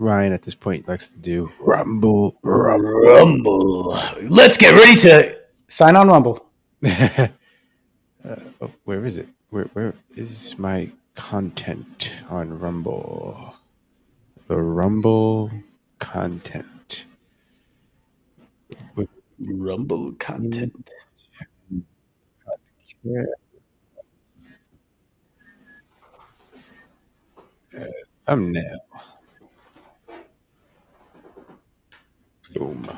Ryan at this point likes to do Rumble. Let's get ready to sign on Rumble. Where is it? Where is my content on Rumble? The Rumble content. Rumble content. Yeah. Thumbnail. Boom.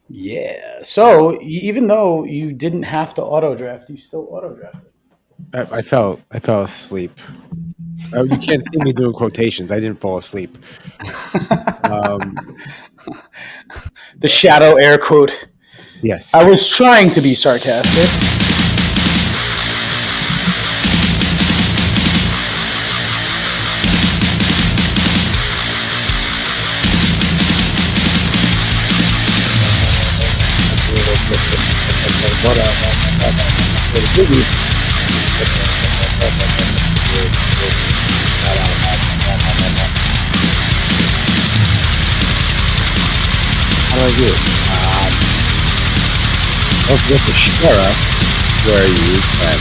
Yeah. So even though you didn't have to auto draft, you still auto drafted. I fell asleep. Oh, you can't see me doing quotations. I didn't fall asleep. The shadow air quote. Yes. I was trying to be sarcastic. How do I do it? With the sheriff, where you can.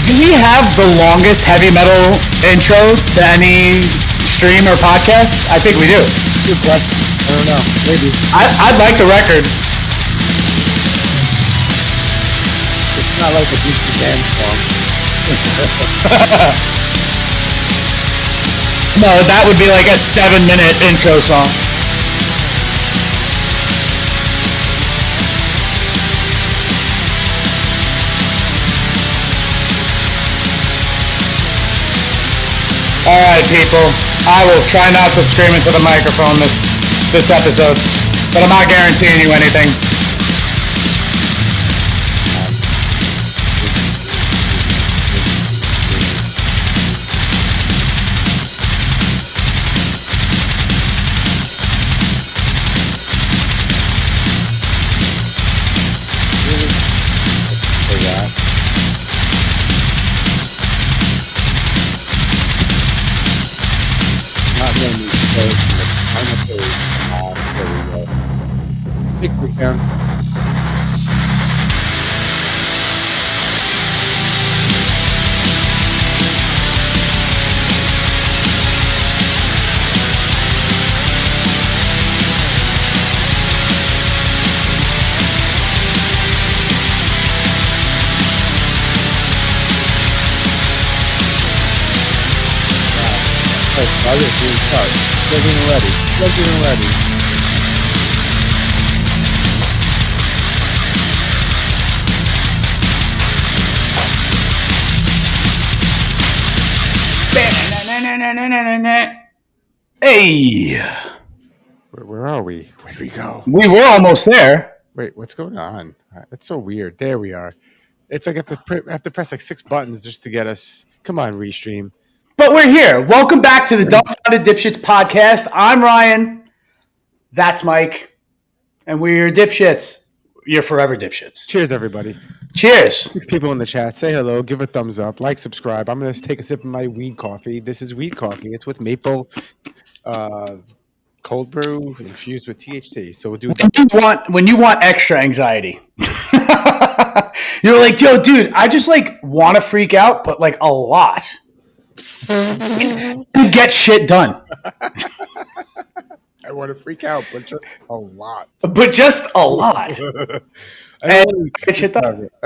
Do we have the longest heavy metal intro to any stream or podcast? I think we do. Good question. I don't know. Maybe. I'd like the record. It's not like a DC band song. No, that would be like a 7-minute intro song. All right, people. I will try not to scream into the microphone this episode, but I'm not guaranteeing you anything. Plugged in already. Hey! Where are we? Where'd we go? We were almost there. Wait, what's going on? That's so weird. There we are. It's like I have to press like 6 buttons just to get us. Come on, Restream. But we're here. Welcome back to the Dumbfounded Dipshits Podcast. I'm Ryan. That's Mike. And we're your dipshits. You're forever dipshits. Cheers, everybody. Cheers. People in the chat, say hello, give a thumbs up, like, subscribe. I'm going to take a sip of my weed coffee. This is weed coffee. It's with maple, cold brew infused with THC. So we'll do when you want extra anxiety. You're like, yo, dude, I just like want to freak out, but like a lot. And get shit done. I want to freak out, but just a lot. But just a lot. I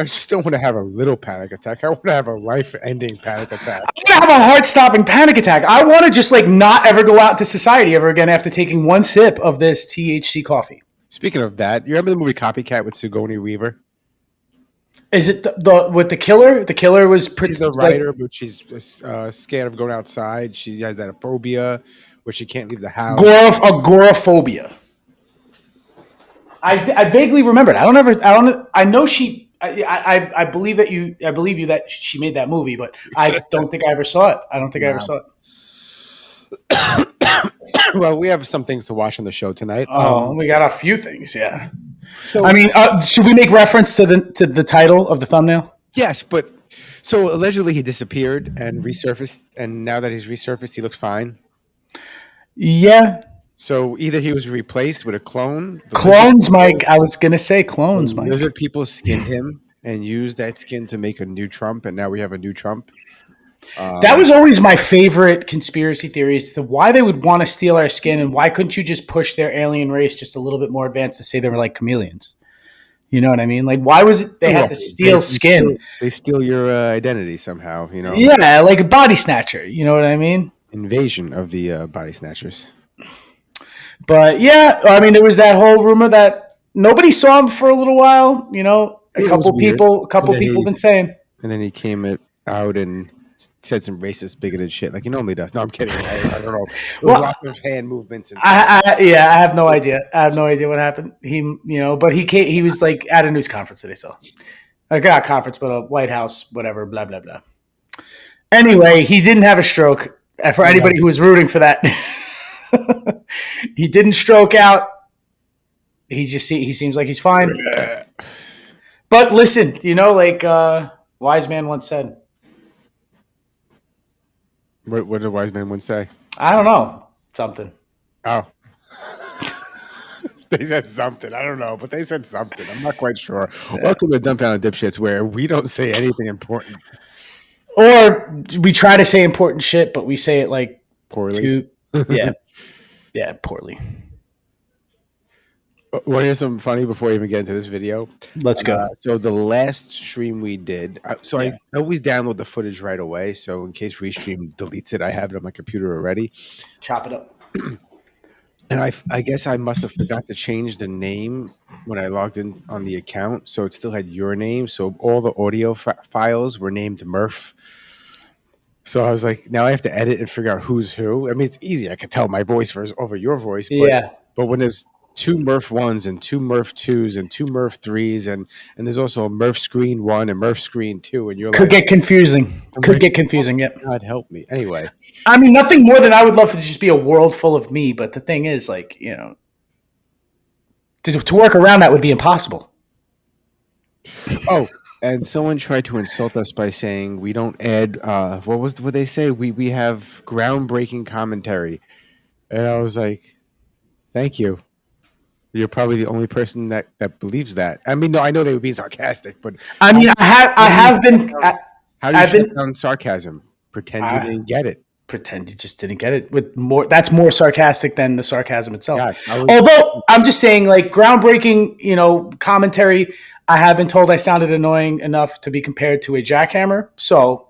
just don't want to have a little panic attack. I want to have a life-ending panic attack. I want to have a heart-stopping panic attack. I want to just like not ever go out to society ever again after taking one sip of this THC coffee. Speaking of that, you remember the movie Copycat with Sigourney Weaver? Is it the with the killer? The killer was pretty. She's a writer, but she's scared of going outside. She has that phobia where she can't leave the house. Agoraphobia. I vaguely remember it. I know she. I believe that you. I believe you that she made that movie, but I don't think I ever saw it. I ever saw it. Well, we have some things to watch on the show tonight. We got a few things. Yeah. So I mean, should we make reference to the title of the thumbnail? Yes, but so allegedly he disappeared and resurfaced, and now that he's resurfaced, he looks fine. Yeah. So either he was replaced with a clone. Clones, Mike. I was gonna say clones, Mike. Lizard people skinned him and used that skin to make a new Trump, and now we have a new Trump. That was always my favorite conspiracy theory as to why they would want to steal our skin, and why couldn't you just push their alien race just a little bit more advanced to say they were like chameleons? You know what I mean? Like, why was it they had to steal skin? They steal your identity somehow, you know? Yeah, like a body snatcher. You know what I mean? Invasion of the body snatchers. But yeah, I mean, there was that whole rumor that nobody saw him for a little while. You know, a couple people been saying. And then he came out and said some racist, bigoted shit like he normally does. No, I'm kidding. I don't know. There was lots of hand movements. And I have no idea. I have no idea what happened. But he was like at a news conference today. So, like not a conference, but a White House, whatever, blah, blah, blah. Anyway, he didn't have a stroke. For anybody who was rooting for that, he didn't stroke out. He seems like he's fine. But listen, like wise man once said. What did a wise man once say? I don't know. Something. Oh. They said something. I don't know, but they said something. I'm not quite sure. Yeah. Welcome to Dumbfounded Dipshits, where we don't say anything important. Or we try to say important shit, but we say it like poorly. Yeah, poorly. Want to hear something funny before we even get into this video? Let's go. So the last stream we did, I always download the footage right away. So in case Restream deletes it, I have it on my computer already. Chop it up. And I guess I must have forgot to change the name when I logged in on the account. So it still had your name. So all the audio files were named Murph. So I was like, now I have to edit and figure out who's who. I mean, it's easy. I could tell my voice over your voice. But when there's two Murph 1s and two Murph 2s and two Murph 3s and there's also a Murph Screen 1 and Murph Screen 2 and you're could get confusing. Get confusing. Yep. God help me. Anyway, I mean, nothing more than I would love to just be a world full of me. But the thing is, like, to work around that would be impossible. Oh, and someone tried to insult us by saying we don't add. What they say? We have groundbreaking commentary, and I was like, thank you. You're probably the only person that believes that. I mean, no, I know they were being sarcastic, but I mean, I have been. How do you shut down sarcasm? Pretend you didn't get it. Pretend you just didn't get it. With more, that's more sarcastic than the sarcasm itself. Although I'm just saying, like groundbreaking, commentary. I have been told I sounded annoying enough to be compared to a jackhammer. So.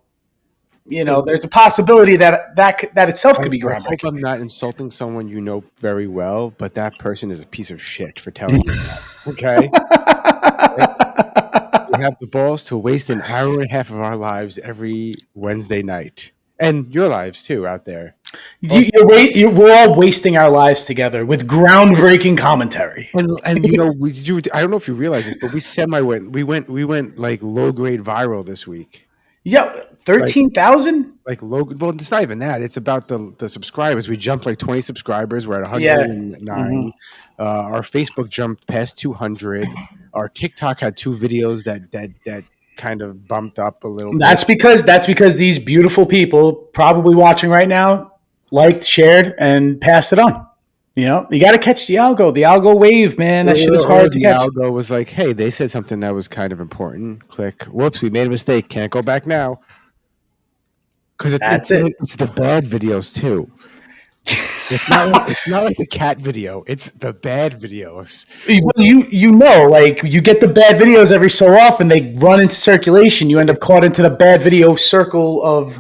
There's a possibility that itself could be groundbreaking. I hope I'm not insulting someone you know very well, but that person is a piece of shit for telling you that. Okay? We have the balls to waste an hour and a half of our lives every Wednesday night. And your lives, too, out there. We're all wasting our lives together with groundbreaking commentary. And I don't know if you realize this, but we went like low-grade viral this week. Yeah, 13,000? Like Logan. Well, it's not even that. It's about the subscribers. We jumped like 20 subscribers. We're at 109. Yeah. Mm-hmm. Our Facebook jumped past 200. Our TikTok had 2 videos that kind of bumped up a little. That's because these beautiful people probably watching right now liked, shared, and passed it on. You got to catch the algo wave, man. That shit is hard to catch. The algo was like, hey, they said something that was kind of important. Click. Whoops, we made a mistake. Can't go back now. Because it's the bad videos, too. It's not like the cat video. It's the bad videos. Like you get the bad videos every so often. They run into circulation. You end up caught into the bad video circle of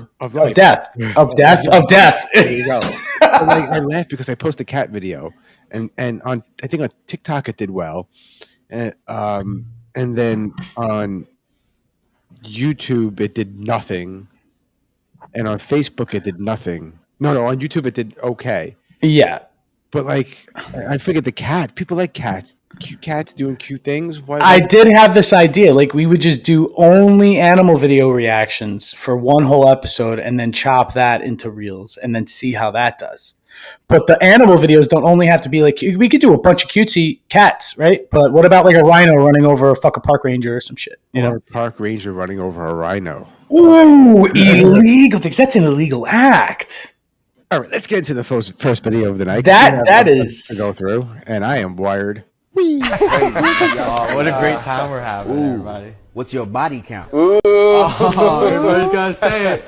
death. There you go. I laugh because I post a cat video, and on I think on TikTok it did well, and then on YouTube it did nothing, and on Facebook it did nothing. No, on YouTube it did okay. Yeah. But like, I figured the cat, people like cats, cute cats doing cute things. I did have this idea. Like we would just do only animal video reactions for one whole episode and then chop that into reels and then see how that does. But the animal videos don't only have to be like, we could do a bunch of cutesy cats, right? But what about like a rhino running over a fucking park ranger or some shit? Or a park ranger running over a rhino. Ooh, illegal things. That's an illegal act. All right, let's get into the first video of the night. That is to go through, and I am wired. Oh, what a great time we're having, everybody. What's your body count? Oh, everybody's got to say it.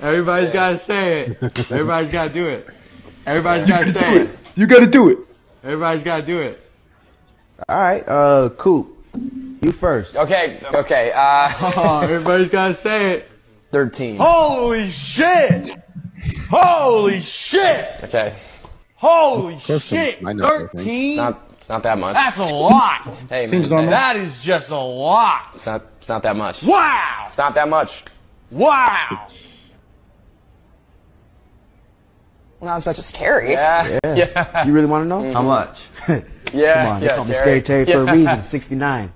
Everybody's got to say it. Everybody's got to do it. Everybody's got to say it. You got to do it. Everybody's got to do it. All right, Coop, you first. Okay. Oh, everybody's got to say it. 13. Holy shit! Holy shit! Okay. Holy Close to shit! my number, 13? It's not that much. That's a lot. Hey, Seems man. normal. That is just a lot. It's not that much. Wow! It's not that much. Wow! Not as much as Terry. Yeah. You really want to know? How much? Yeah. Come on, they yeah, call me Terry. Scary Terry for a reason. 69.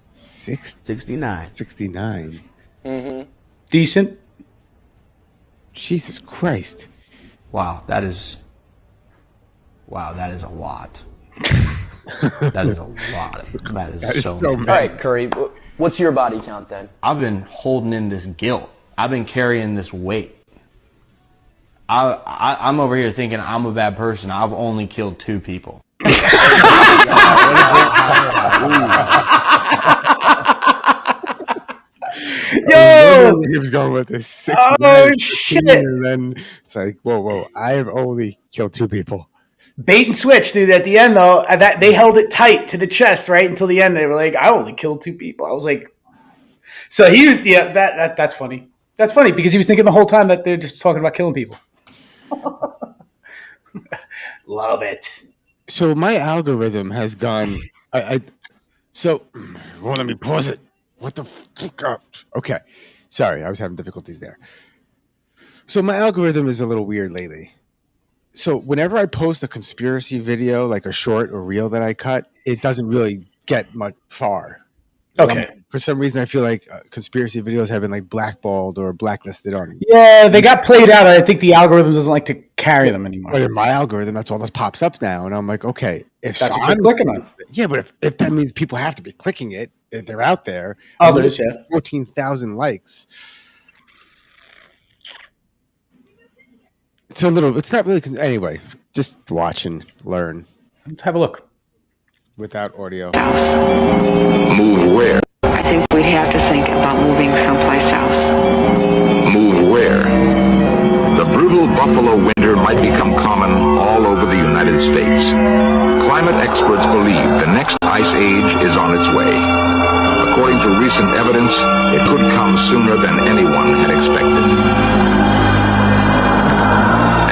69. 69. Decent. Jesus Christ. Wow, that is a lot. That is a lot. That is so All right, Curry. What's your body count then? I've been holding in this guilt. I've been carrying this weight. I'm over here thinking I'm a bad person. I've only killed 2 people. Yo! He was going with this 6 Oh, shit. And then it's like, whoa, I have only killed 2 people. Bait and switch, dude. At the end, though, that they held it tight to the chest right until the end. They were like, "I only killed 2 people." I was like, "So he was, yeah." That's funny. That's funny because he was thinking the whole time that they're just talking about killing people. Love it. So my algorithm has gone. Let me pause it. What the fuck? Okay, sorry, I was having difficulties there. So my algorithm is a little weird lately. So whenever I post a conspiracy video, like a short or reel that I cut, it doesn't really get much far. Okay. For some reason, I feel like conspiracy videos have been like blackballed or blacklisted on. Yeah, they got played out. I think the algorithm doesn't like to carry them anymore. But in my algorithm, that's all that pops up now, and I'm like, okay, if That's what you're clicking on. yeah, but if that means people have to be clicking it, if they're out there. Others, yeah. 14,000 likes. It's not really, anyway, just watch and learn Let's have a look. without audio. Move where? I think we'd have to think about moving someplace else. Move where? The brutal buffalo winter might become common all over the United States. Climate experts believe the next ice age is on its way. According to recent evidence, it could come sooner than anyone had expected.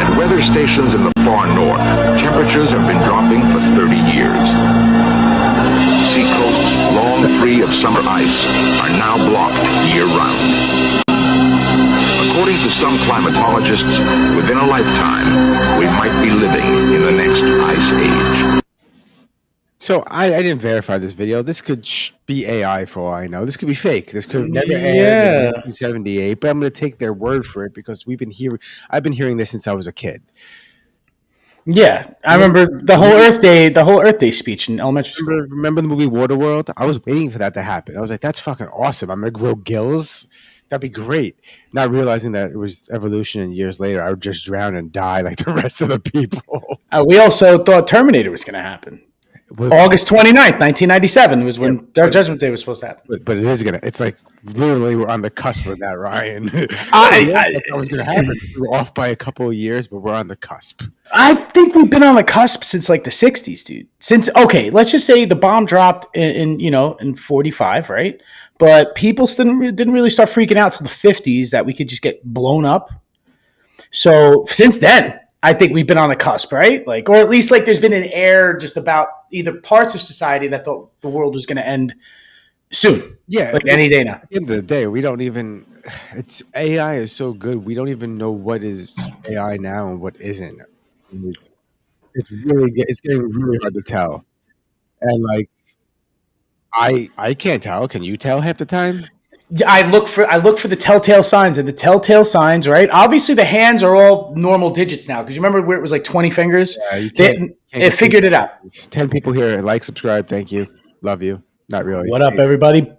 At weather stations in the far north, temperatures have been dropping for 30 years. Seacoasts, long free of summer ice, are now blocked year-round. According to some climatologists, within a lifetime, we might be living in the next ice age. So I didn't verify this video. This could be AI for all I know. This could be fake. This could have never aired in 1978. But I'm going to take their word for it because I've been hearing this since I was a kid. Yeah, I remember the whole Earth Day speech in elementary school. Remember the movie Waterworld? I was waiting for that to happen. I was like, that's fucking awesome. I'm going to grow gills. That'd be great. Not realizing that it was evolution, and years later, I would just drown and die like the rest of the people. We also thought Terminator was going to happen. August 29th, 1997 was when Dark Judgment Day was supposed to happen. But it is going to. It's like literally were on the cusp of that, Ryan. I was going to happen. We were off by a couple of years, but we're on the cusp. I think we've been on the cusp since like the 60s, dude. Let's just say the bomb dropped in 45, right? But people still didn't really start freaking out till the 50s that we could just get blown up. So since then, I think we've been on the cusp, right? Like, or at least like there's been an air just about either parts of society that the world was going to end soon. Yeah, like any day now. At the end of the day, we don't even. It's AI is so good. We don't even know what is AI now and what isn't. It's getting really hard to tell, and like I can't tell. Can you tell half the time? Yeah, I look for the telltale signs, and the telltale signs, right? Obviously, the hands are all normal digits now because you remember where it was like 20 fingers. Yeah, it figured it out. It's 10 people here. Like, subscribe. Thank you. Love you. Not really. What up, everybody?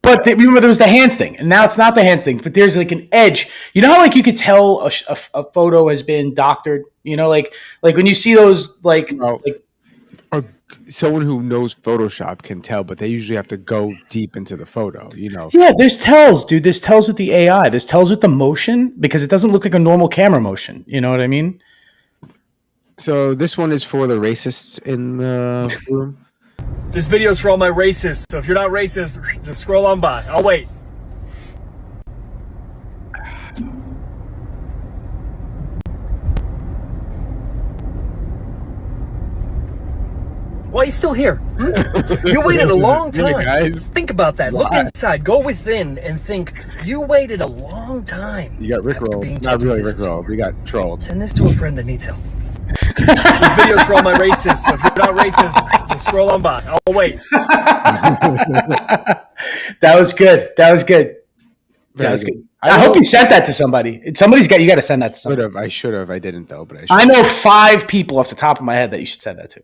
But remember, there was the hands thing, and now it's not the hands thing. But there's like an edge. You know how like you could tell a photo has been doctored. You know, like when you see those or someone who knows Photoshop can tell, but they usually have to go deep into the photo. You know. Yeah, there's tells, dude. There's tells with the AI. There's tells with the motion because it doesn't look like a normal camera motion. You know what I mean? So this one is for the racists in the room. This video is for all my racists, so if you're not racist, just scroll on by. I'll wait. Why are you still here? You waited a long time. Yeah, guys. Think about that. Look inside. Go within and think. You waited a long time. You got rickrolled. Not really rickrolled. You got trolled. Send this to a friend that needs help. This video is for all my racists, so if you're not racist, just scroll on by. I'll wait. That was good. That was good. I hope you sent that to somebody. You got to send that to somebody. I should have. I didn't though, but I know 5 people off the top of my head that you should send that to.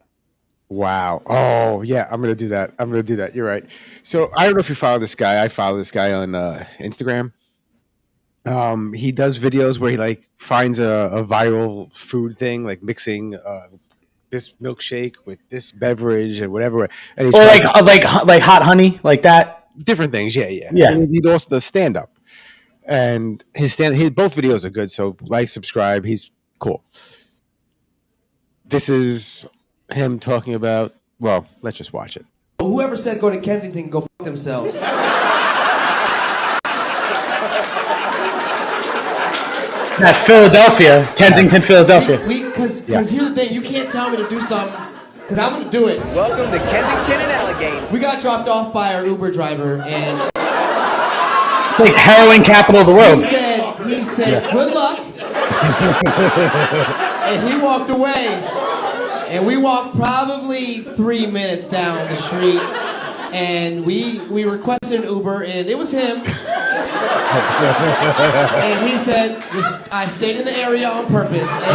Wow. Oh yeah, I'm gonna do that. You're right. So I don't know if you follow this guy. I follow this guy on Instagram. He does videos where he like finds a viral food thing, like mixing this milkshake with this beverage and whatever, and or like hot honey, like that. Different things, yeah. And he also does stand up, and his both videos are good. So like, subscribe. He's cool. This is him talking about. Well, let's just watch it. Whoever said go to Kensington can go fuck themselves. Not Philadelphia, Kensington, Philadelphia. Because here's the thing, you can't tell me to do something, because I'm going to do it. Welcome to Kensington and Allegheny. We got dropped off by our Uber driver, and... like heroin capital of the world. He said good luck. And he walked away. And we walked probably 3 minutes down the street. And we requested an Uber, and it was him. And he said, I stayed in the area on purpose. And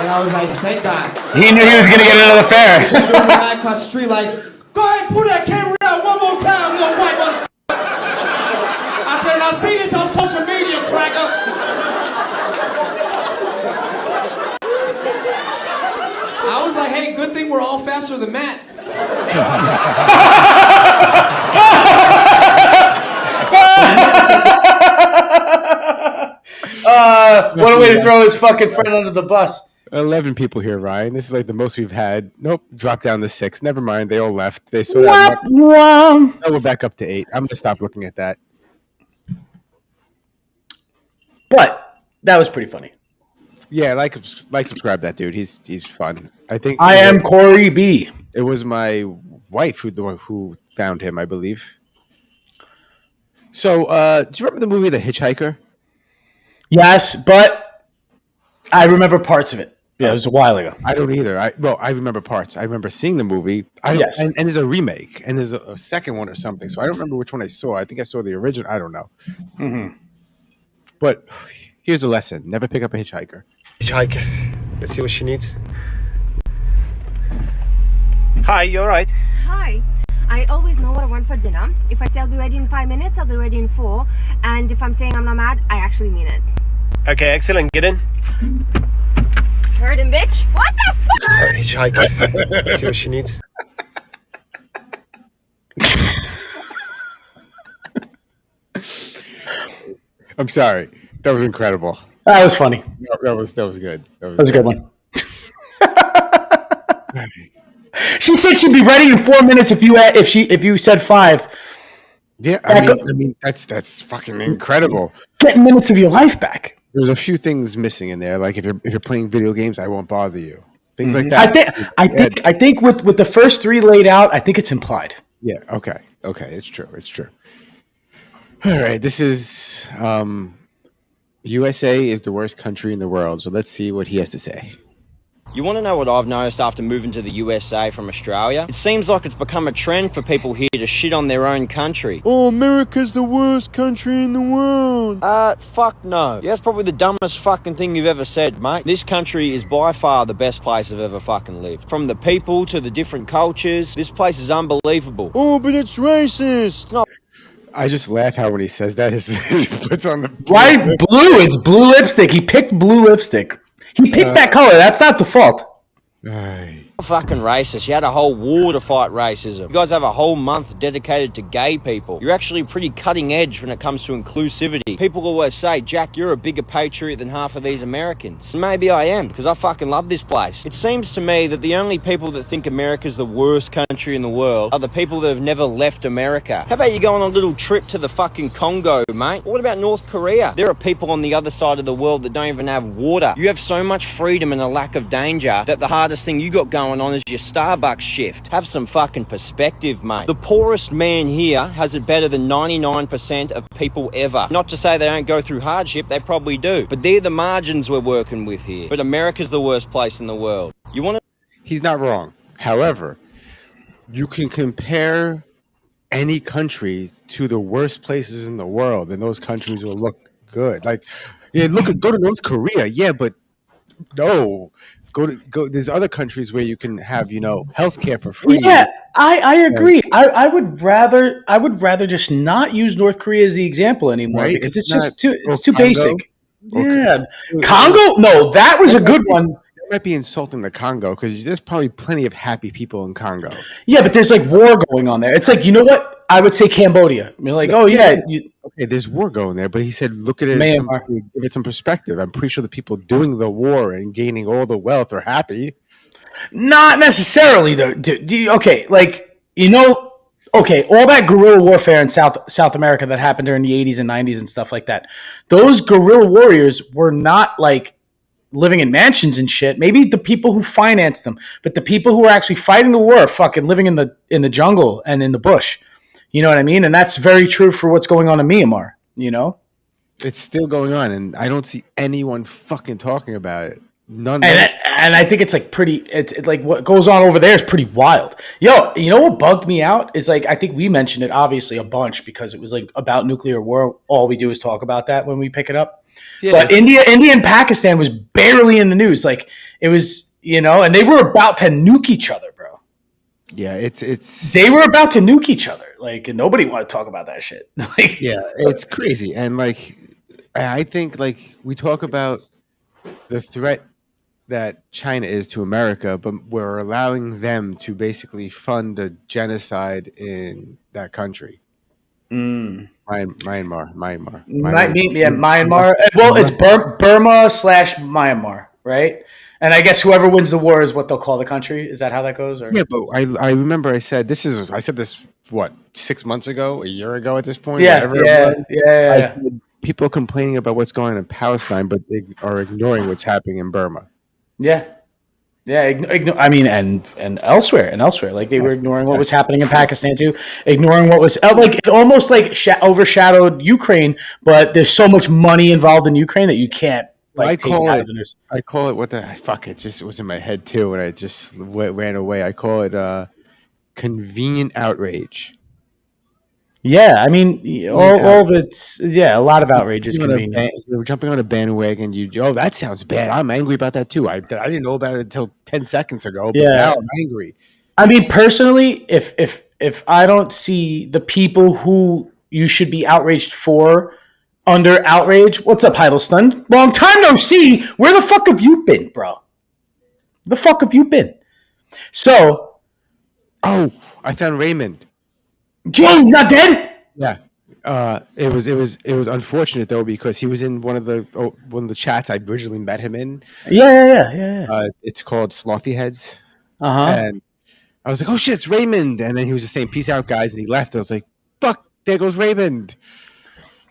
I was like, thank God. He knew he was going to get another fare. There was a guy across the street like, go ahead and pull that camera out one more time, you little white mother. I better not see this on social media, cracker. I was like, hey, good thing we're all faster than Matt. What a way to throw his fucking friend under the bus. 11 people here, Ryan. This is like the most we've had. Nope, dropped down to 6. Never mind, they all left. They sort of. Now we're back up to 8. I'm gonna stop looking at that. But that was pretty funny. Yeah, like, subscribe that dude. He's fun. I think I am Corey B. It was my wife who found him, I believe. So, do you remember the movie The Hitchhiker? Yes, but I remember parts of it. Yeah, it was a while ago. I don't either. I remember parts. I remember seeing the movie. Yes. And there's a remake, and there's a second one or something. So I don't remember which one I saw. I think I saw the original. I don't know. Mm-hmm. But here's a lesson. Never pick up a hitchhiker. Hitchhiker. Let's see what she needs. Hi, you alright? Hi. I always know what I want for dinner. If I say I'll be ready in 5 minutes, I'll be ready in 4. And if I'm saying I'm not mad, I actually mean it. Okay, excellent. Get in. Heard him, bitch. What the fuck? Hitchhiker. Let's see what she needs. I'm sorry. That was incredible. That was funny. That was good. That was a good one. She said she'd be ready in 4 minutes if you said 5. Yeah, I mean that's fucking incredible. Get minutes of your life back. There's a few things missing in there. Like if you're playing video games, I won't bother you. Things like that. I think with the first 3 laid out, I think it's implied. Yeah. Okay. It's true. All right. This is USA is the worst country in the world. So let's see what he has to say. You want to know what I've noticed after moving to the USA from Australia? It seems like it's become a trend for people here to shit on their own country. Oh, America's the worst country in the world. Fuck no. Yeah, that's probably the dumbest fucking thing you've ever said, mate. This country is by far the best place I've ever fucking lived. From the people to the different cultures, this place is unbelievable. Oh, but it's racist. It's not. I just laugh how when he says that, he puts on the right blue. It's blue lipstick. He picked blue lipstick. He picked that color. That's not the fault. Fucking racist. You had a whole war to fight racism. You guys have a whole month dedicated to gay people. You're actually pretty cutting edge when it comes to inclusivity. People always say, Jack, you're a bigger patriot than half of these Americans. And maybe I am, because I fucking love this place. It seems to me that the only people that think America's the worst country in the world are the people that have never left America. How about you go on a little trip to the fucking Congo, mate? What about North Korea? There are people on the other side of the world that don't even have water. You have so much freedom and a lack of danger that the hardest thing you got going on is your Starbucks shift. Have some fucking perspective, mate. The poorest man here has it better than 99% of people ever. Not to say they don't go through hardship, they probably do. But they're the margins we're working with here. But America's the worst place in the world. You want to... He's not wrong. However, you can compare any country to the worst places in the world, and those countries will look good. Like, yeah, go to North Korea. Yeah, but no. Go. There's other countries where you can have, healthcare for free. Yeah, I agree. I would rather just not use North Korea as the example anymore, right? Because it's too basic. Okay. Yeah, Congo. No, that was a good one. That might be insulting the Congo because there's probably plenty of happy people in Congo. Yeah, but there's like war going on there. It's like, you know what? I would say Cambodia. I mean, like, oh yeah, okay, there's war going there, but he said, look at it, give it some perspective. I'm pretty sure the people doing the war and gaining all the wealth are happy. Not necessarily, though. Okay, like all that guerrilla warfare in South America that happened during the 80s and 90s and stuff like that. Those guerrilla warriors were not like living in mansions and shit. Maybe the people who financed them, but the people who were actually fighting the war are fucking living in the jungle and in the bush. You know what I mean? And that's very true for what's going on in Myanmar, It's still going on, and I don't see anyone fucking talking about it. None. And I think it's like it's like what goes on over there is pretty wild. Yo, you know what bugged me out is like, I think we mentioned it obviously a bunch because it was like about nuclear war. All we do is talk about that when we pick it up. Yeah. But India and Pakistan was barely in the news. Like it was, and they were about to nuke each other, bro. Yeah, it's they were about to nuke each other. Like, and nobody wanted to talk about that shit. Like, yeah, it's crazy. And like, I think like we talk about the threat that China is to America, but we're allowing them to basically fund a genocide in that country. Myanmar. Myanmar. Well, it's Burma/Myanmar, right? And I guess whoever wins the war is what they'll call the country. Is that how that goes? Or? Yeah, but I remember I said this, 6 months ago, a year ago at this point? Yeah. People complaining about what's going on in Palestine, but they are ignoring what's happening in Burma. Yeah. I mean, and elsewhere. Like they were ignoring what was happening in Pakistan too, ignoring what was like it almost like overshadowed Ukraine. But there's so much money involved in Ukraine that you can't. I call it what the fuck. It just was in my head too, and I just ran away. I call it convenient outrage. Yeah, I mean, all of it's a lot of outrage is convenient. You're jumping on a bandwagon. That sounds bad. I'm angry about that too. I didn't know about it until 10 seconds ago, but now I'm angry. I mean, personally, if I don't see the people who you should be outraged for under outrage. What's up, Heidelstund? Long time no see. Where the fuck have you been, bro? The fuck have you been? So, I found Raymond. He's not dead? Yeah. It was unfortunate though because he was in one of the chats I originally met him in. Yeah. It's called Slothy Heads. Uh-huh. And I was like, oh shit, it's Raymond. And then he was just saying, peace out, guys. And he left. I was like, fuck, there goes Raymond.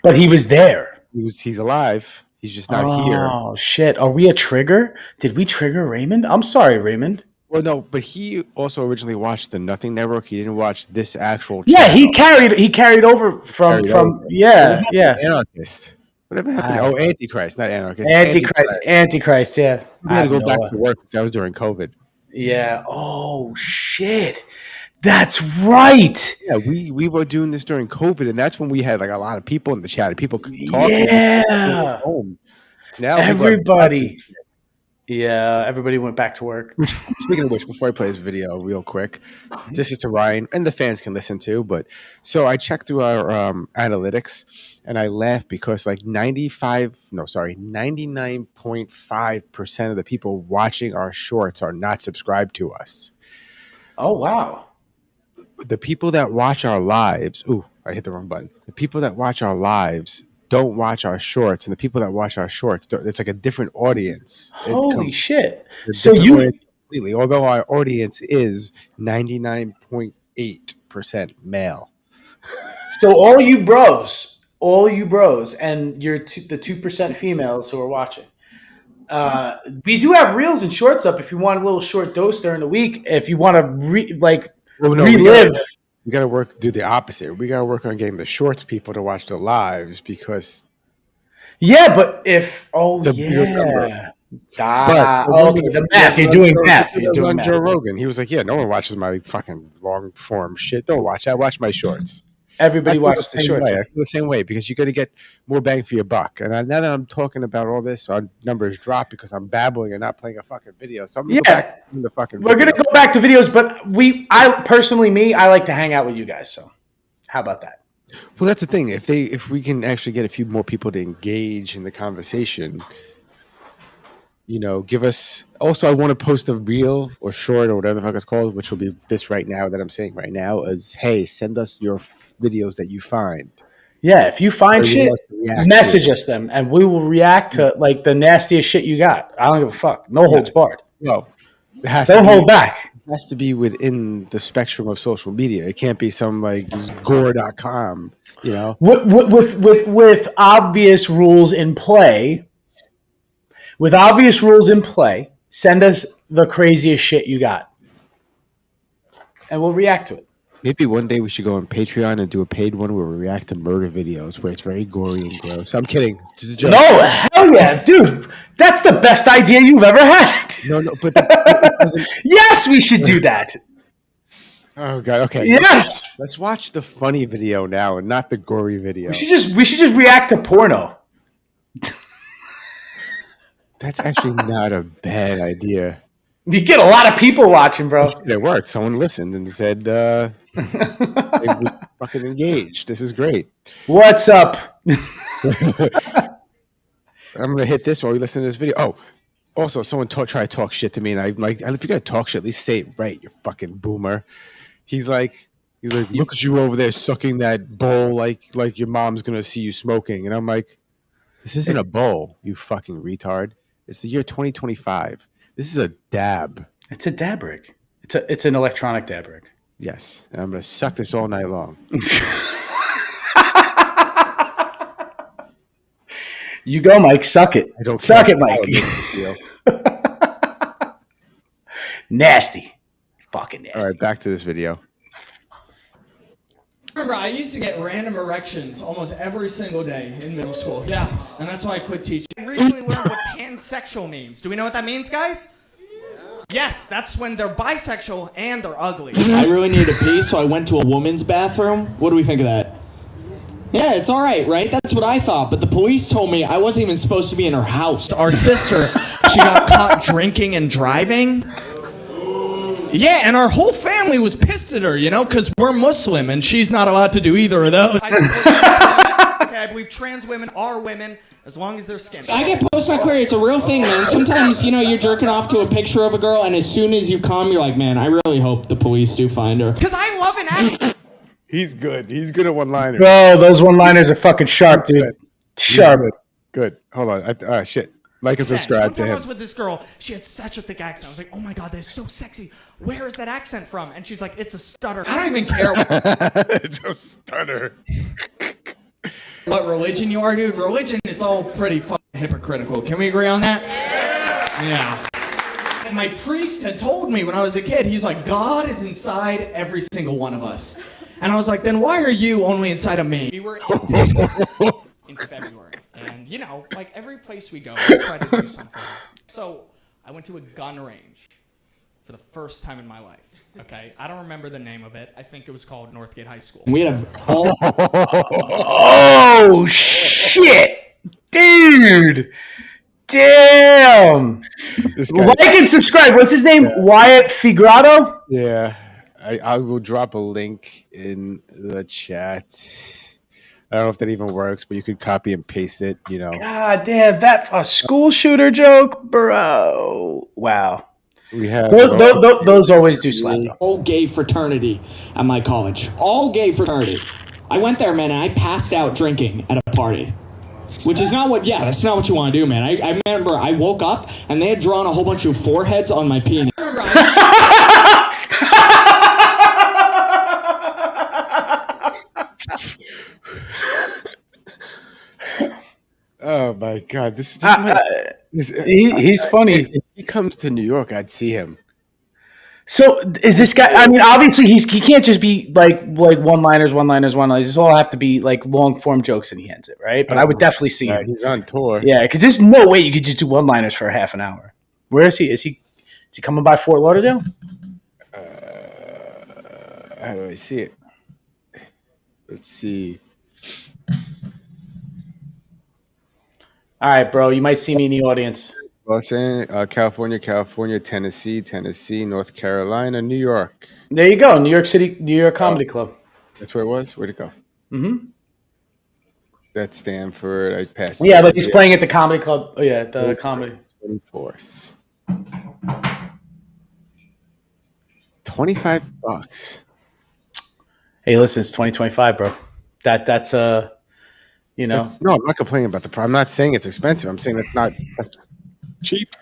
But he was there. He's alive. He's just not here. Oh, shit. Are we a trigger? Did we trigger Raymond? I'm sorry, Raymond. Well, no, but he also originally watched the Nothing Network. He didn't watch this actual channel. Yeah, he carried over from yeah. Anarchist. Whatever happened? Oh, Antichrist, not Anarchist. Antichrist, yeah. We had to go back to work because that was during COVID. Yeah. Oh, shit. That's right. Yeah, we were doing this during COVID, and that's when we had like a lot of people in the chat, and people talking. Yeah. Home. Now everybody. Yeah, everybody went back to work. Speaking of which, before I play this video real quick, this is to Ryan, and the fans can listen too, but so I checked through our analytics, and I laughed because like 99.5% of the people watching our shorts are not subscribed to us. Oh, wow. The people that watch our lives, ooh, I hit the wrong button. The people that watch our lives don't watch our shorts, and the people that watch our shorts, it's like a different audience. Holy shit! So you completely, although our audience is 99.8% male. So all you bros, and you're the 2% females who are watching. We do have reels and shorts up if you want a little short dose during the week. If you want to relive. We got to do the opposite. We got to work on getting the shorts people to watch the lives because. Yeah, but if the math. You're doing math. You're doing math. Joe Rogan. He was like, "Yeah, no one watches my fucking long form shit. Don't watch that. Watch my shorts." Everybody watches the shorts. I feel the same way because you got to get more bang for your buck. And now that I'm talking about all this, our numbers drop because I'm babbling and not playing a fucking video. So I'm going to go back to the fucking We're going to go back to videos, but I like to hang out with you guys. So how about that? Well, that's the thing. If we can actually get a few more people to engage in the conversation, give us. Also, I want to post a reel or short or whatever the fuck it's called, which will be this right now that I'm saying right now is, hey, send us your videos that you find. Yeah, if you find shit, message us them, and we will react to like the nastiest shit you got. I don't give a fuck. No holds barred. No, don't hold back. It has to be within the spectrum of social media. It can't be some like gore.com, with obvious rules in play. With obvious rules in play, send us the craziest shit you got, and we'll react to it. Maybe one day we should go on Patreon and do a paid one where we react to murder videos where it's very gory and gross. I'm kidding. Just a joke. No, hell yeah, dude. That's the best idea you've ever had. No, but yes, we should do that. Oh god, okay. Yes. Let's watch the funny video now and not the gory video. We should just react to porno. That's actually not a bad idea. You get a lot of people watching, bro. It worked. Someone listened and said, they were fucking engaged. This is great. What's up? I'm going to hit this while we listen to this video. Oh, also, someone try to talk shit to me, and I'm like, if you're going to talk shit, at least say it right, you fucking boomer. He's like, look at you over there sucking that bowl like your mom's going to see you smoking. And I'm like, this isn't a bowl, you fucking retard. It's the year 2025. This is a dab. It's a dab rig. It's an electronic dab rig. Yes, and I'm gonna suck this all night long. You go, Mike. Suck it. I don't suck it, Mike. Nasty, fucking nasty. All right, back to this video. Remember, I used to get random erections almost every single day in middle school. Yeah, and that's why I quit teaching. I recently learned what pansexual means. Do we know what that means, guys? Yes, that's when they're bisexual and they're ugly. I really needed to pee, so I went to a woman's bathroom. What do we think of that? Yeah, it's all right, right? That's what I thought, but the police told me I wasn't even supposed to be in her house. Our sister, she got caught drinking and driving. Yeah, and our whole family was pissed at her, because we're Muslim and she's not allowed to do either of those. Okay, I believe trans women are women as long as they're skinny. I get post-my-query. It's a real thing, man. Sometimes, you're jerking off to a picture of a girl, and as soon as you come, you're like, man, I really hope the police do find her. Because I love an actor. He's good. He's good at one-liners. Bro, those one-liners are fucking sharp, dude. Sharp. Good. Hold on. Shit. Like and subscribe to One time I him. was with this girl. She had such a thick accent. I was like, oh my God, that's so sexy. Where is that accent from? And she's like, it's a stutter. I don't even care It's a stutter. what religion you are, dude. Religion, it's all pretty fucking hypocritical. Can we agree on that? Yeah. And my priest had told me when I was a kid, he's like, God is inside every single one of us. And I was like, then why are you only inside of me? We were in Texas in February. And, you know, like every place we go, we try to do something. So I went to a gun range for the first time in my life. Okay? I don't remember the name of it. I think it was called Northgate High School. We have all. Oh, shit. Dude. Damn. Like and subscribe. What's his name? Wyatt Figrato? Yeah. I will drop a link in the chat. I don't know if that even works, but you could copy and paste it, you know. God damn, that a school shooter joke, bro. Wow. We have those always do slap. All gay fraternity at my college. All gay fraternity. I went there, man, and I passed out drinking at a party. Which is not what, that's not what you want to do, man. I remember I woke up and they had drawn a whole bunch of foreheads on my penis. Oh my God! This he's funny. If he comes to New York, I'd see him. So is this guy? I mean, obviously he can't just be like one-liners. This all have to be like long-form jokes, and he ends it right. But I would definitely see him. He's on tour. Yeah, because there's no way you could just do one-liners for a half an hour. Where is he? Is he coming by Fort Lauderdale? How do I see it? Let's see. All right, bro. You might see me in the audience. Los Angeles, California, Tennessee, North Carolina, New York. There you go. New York City, New York Comedy Club. That's where it was? Where'd it go? Mm-hmm. That's Stanford. I passed. Yeah, but he's playing at the comedy club. Oh, yeah, the comedy. 24th. $25. Hey, listen, it's 2025, bro. That's you know. No, I'm not complaining about the price. I'm not saying it's expensive. I'm saying that's cheap.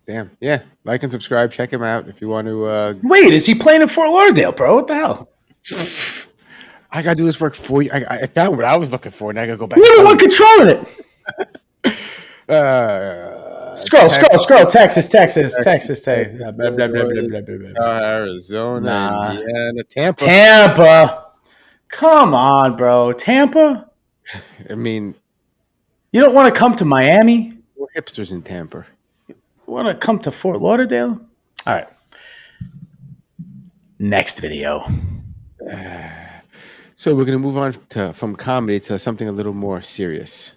Damn. Yeah. Like and subscribe. Check him out if you want to. Wait, is he playing in Fort Lauderdale, bro? What the hell? I got to do this work for you. I found what I was looking for, and I got to go back. You're the one controlling it. Scroll. Texas. Blah, blah, blah, blah, blah. Arizona, Indiana, Tampa. Come on, bro. Tampa? I mean, you don't want to come to Miami? We're hipsters in Tampa. You want to come to Fort Lauderdale? All right. Next video. So we're going to move on from comedy to something a little more serious.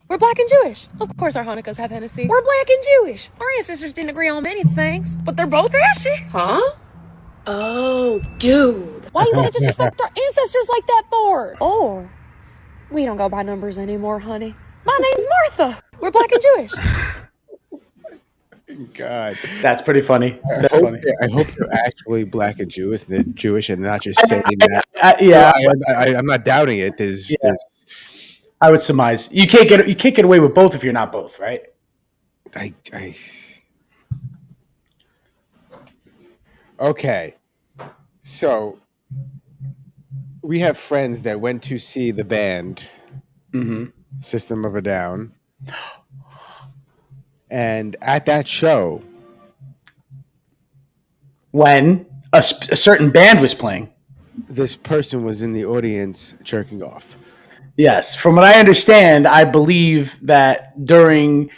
We're black and Jewish. Of course our Hanukkahs have Hennessy. We're black and Jewish. Our ancestors didn't agree on many things, but they're both ashy. Huh? Oh, dude. Why you want to disrespect our ancestors like that for? Or we don't go by numbers anymore, honey. My name's Martha. We're black and Jewish. God, that's pretty funny. That's funny. I hope you're actually black and Jewish, and not just saying that. Yeah, I'm not doubting it. There's I would surmise you can't get away with both if you're not both, right? Okay, so we have friends that went to see the band System of a Down, and at that show, when a certain band was playing, this person was in the audience jerking off. Yes, from what I understand, I believe that during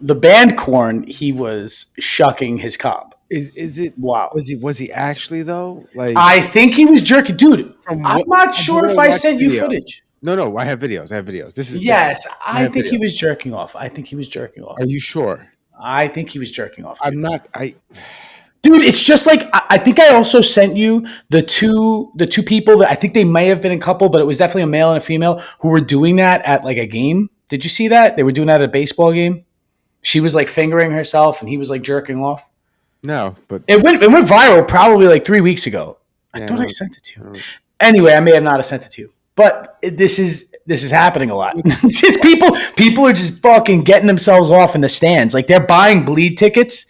the band corn, he was shucking his cock. Is it? Wow. Was he actually though? Like, I think he was jerking, dude. I'm not sure if I sent you footage. No, I have videos. This is I think he was jerking off. Are you sure? I think he was jerking off. I'm not. Dude, it's just like I think I also sent you the two people that I think they may have been a couple, but it was definitely a male and a female who were doing that at like a game. Did you see that? They were doing that at a baseball game. She was like fingering herself, and he was like jerking off. No, but it went viral probably like 3 weeks ago. I thought I sent it to you. Anyway, I may have not have sent it to you, but this is happening a lot. It's just people are just fucking getting themselves off in the stands. Like they're buying bleed tickets.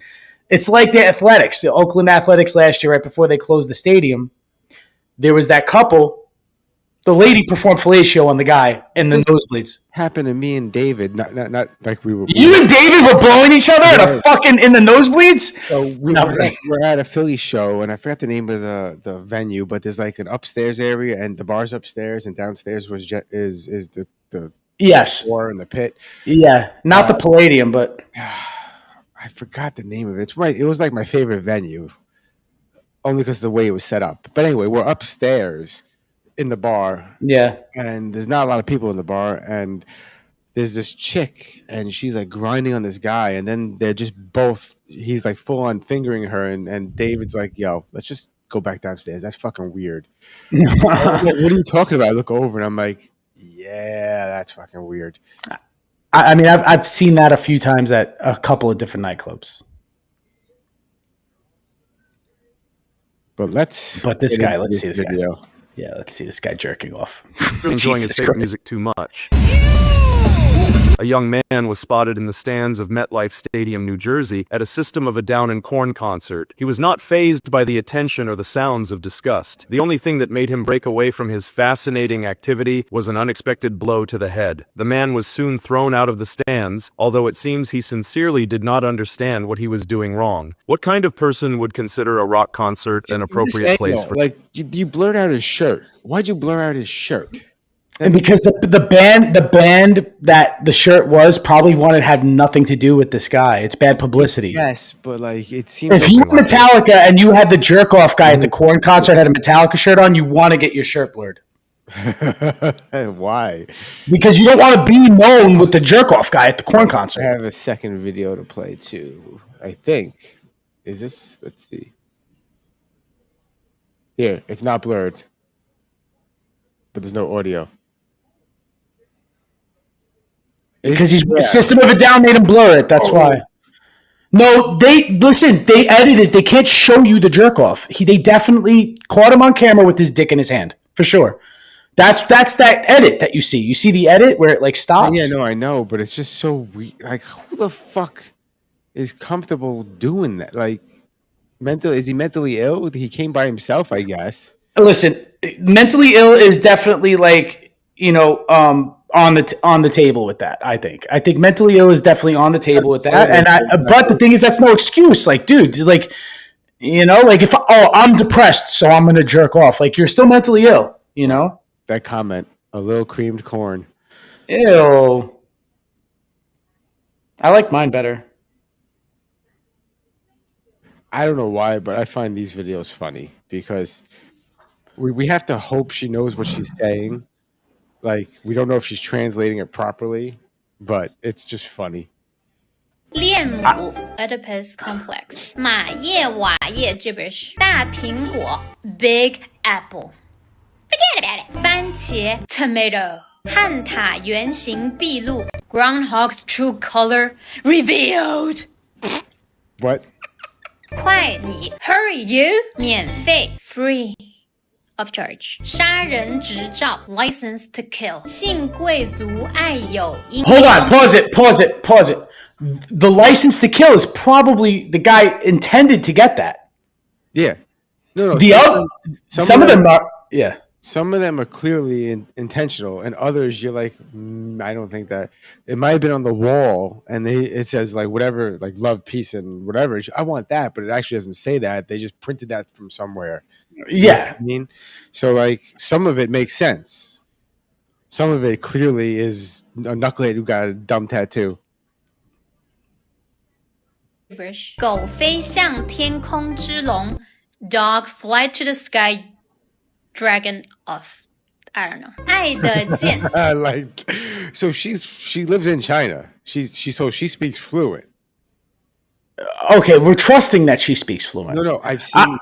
It's like the Oakland Athletics last year, right before they closed the stadium. There was that couple. The lady performed fellatio on the guy in the nosebleeds. Happened to me and David. Not like we were. You and David were blowing each other in the nosebleeds. So we're at a Philly show, and I forgot the name of the venue, but there's like an upstairs area, and the bar's upstairs, and downstairs is the floor and the pit. Yeah, not the Palladium, but I forgot the name of it. It was like my favorite venue, only because of the way it was set up. But anyway, we're upstairs in the bar. Yeah. And there's not a lot of people in the bar. And there's this chick, and she's like grinding on this guy. And then they're just both, he's like full on fingering her. And David's like, yo, let's just go back downstairs. That's fucking weird. Like, what are you talking about? I look over and I'm like, yeah, that's fucking weird. I mean, I've seen that a few times at a couple of different nightclubs. But let's see this guy. Yeah, let's see this guy jerking off. Enjoying his favorite music too much. A young man was spotted in the stands of MetLife Stadium, New Jersey, at a System of a Down and Corn concert. He was not fazed by the attention or the sounds of disgust. The only thing that made him break away from his fascinating activity was an unexpected blow to the head. The man was soon thrown out of the stands, although it seems he sincerely did not understand what he was doing wrong. What kind of person would consider a rock concert an appropriate place for? Like, you blurred out his shirt. Why'd you blur out his shirt? And because the band that the shirt was probably had nothing to do with this guy. It's bad publicity. Yes, but like it seems. If you were Metallica and you had the jerk off guy at the Korn concert had a Metallica shirt on, you want to get your shirt blurred. Why? Because you don't want to be known with the jerk off guy at the Korn concert. I have a second video to play too. I think. Is this? Let's see. Here, it's not blurred, but there's no audio. Because System of a Down made him blur it. That's why. No, they edited. They can't show you the jerk off. They definitely caught him on camera with his dick in his hand for sure. That's that edit that you see. You see the edit where it like stops. Yeah, no, I know, but it's just so weird. Like, who the fuck is comfortable doing that? Like, is he mentally ill? He came by himself, I guess. Listen, mentally ill is definitely like on the table with that. I think mentally ill is definitely on the table with that. But the thing is, that's no excuse. Like, dude, like, like if I'm depressed, so I'm gonna jerk off. Like, you're still mentally ill. That comment, a little creamed corn. Ew. I like mine better. I don't know why, but I find these videos funny because we have to hope she knows what she's saying. Like, we don't know if she's translating it properly, but it's just funny. 恋母 Oedipus Complex 马叶瓦叶 gibberish 大苹果 Big Apple Forget about it 番茄 Tomato 汉塔圆形毕露 Groundhog's True Color Revealed What? 快你 Hurry you 免费 Free of charge 杀人执照 License to kill 性贵族爱有 Hold on, pause it. The license to kill is probably the guy intended to get that. Yeah. No. Some of them are, yeah. Some of them are clearly intentional, and others you're like, I don't think that. It might have been on the wall, and it says like whatever, like love, peace, and whatever. I want that, but it actually doesn't say that. They just printed that from somewhere. You know what I mean? So like some of it makes sense. Some of it clearly is a knucklehead who got a dumb tattoo. 狗飞向天空之龙 Dog fly to the sky Dragon off I don't know 爱的箭 Like, so she lives in China. She speaks fluent. Okay, we're trusting that she speaks fluent. No, I've seen.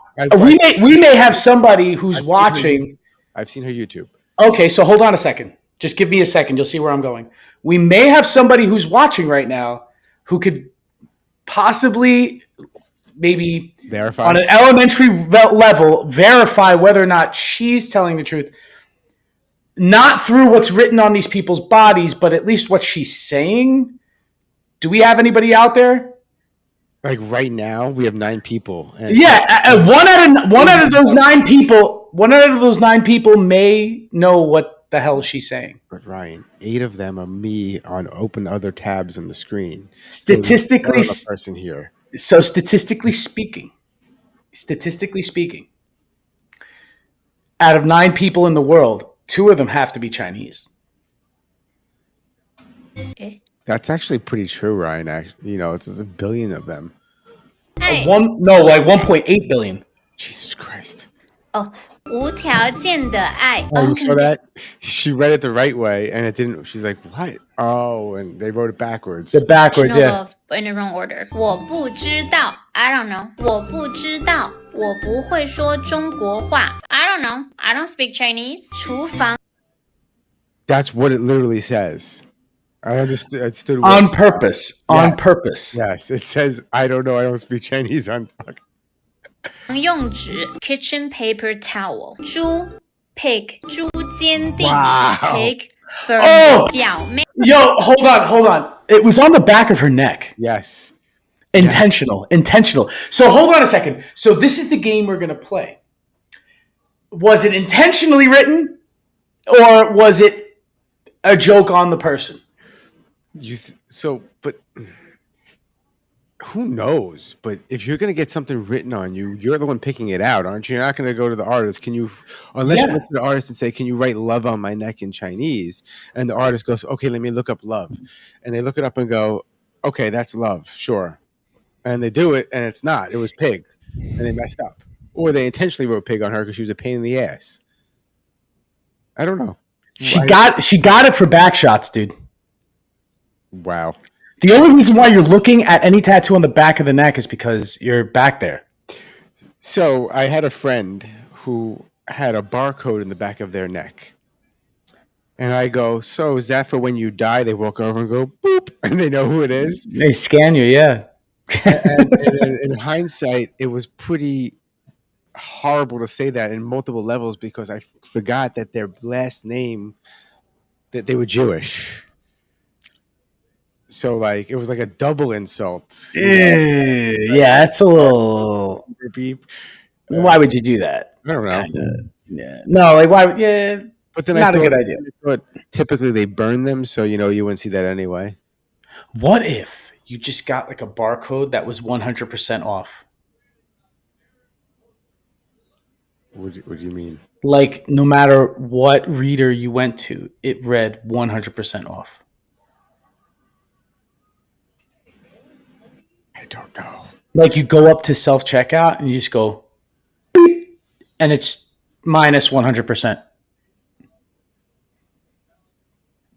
We may have somebody who's watching. I've seen her YouTube. Okay, so hold on a second. Just give me a second. You'll see where I'm going. We may have somebody who's watching right now who could possibly maybe Verify. on an elementary level, verify whether or not she's telling the truth. Not through what's written on these people's bodies, but at least what she's saying. Do we have anybody out there? Like right now, we have 9 people. And one out of those 9 people may know what the hell she's saying. But Ryan, 8 of them are me on open other tabs on the screen. Statistically, so person here. So statistically speaking, out of 9 people in the world, 2 of them have to be Chinese. That's actually pretty true, Ryan. Actually, there's a billion of them. Like 1.8 billion. Jesus Christ. 无条件的爱 Oh, you saw that? She read it the right way, and it didn't. She's like, what? Oh, and they wrote it backwards. The backwards, yeah. But in the wrong order. 我不知道 I don't know. 我不知道我不会说中国话 I don't know. I don't speak Chinese. 厨房 That's what it literally says. I understood. On purpose. Yeah. On purpose. Yes, it says, I don't know. I don't speak Chinese on. 用纸 kitchen paper towel 猪 pig 猪坚定 Wow. pig firm Oh! 表面 Yo, hold on. It was on the back of her neck. Yes. Intentional. So hold on a second. So this is the game we're going to play. Was it intentionally written, or was it a joke on the person? But who knows? But if you're going to get something written on you, you're the one picking it out, aren't you? You're not going to go to the artist. Unless you went to the artist and say, can you write love on my neck in Chinese? And the artist goes, okay, let me look up love. And they look it up and go, okay, that's love. Sure. And they do it, and it's not. It was pig. And they messed up. Or they intentionally wrote pig on her because she was a pain in the ass. I don't know. She got it for back shots, dude. Wow. The only reason why you're looking at any tattoo on the back of the neck is because you're back there. So I had a friend who had a barcode in the back of their neck. And I go, so is that for when you die? They walk over and go, boop, and they know who it is. They scan you, yeah. and in hindsight, it was pretty horrible to say that in multiple levels because I forgot that their last name, that they were Jewish. So it was like a double insult. Yeah, it's a little. Why would you do that? I don't know. Yeah. No, why would? Yeah. But then not a good idea. But typically they burn them, so you wouldn't see that anyway. What if you just got a barcode that was 100% off? What do you mean? No matter what reader you went to, it read 100% off. I don't know. You go up to self-checkout and you just go, beep, and it's minus 100%.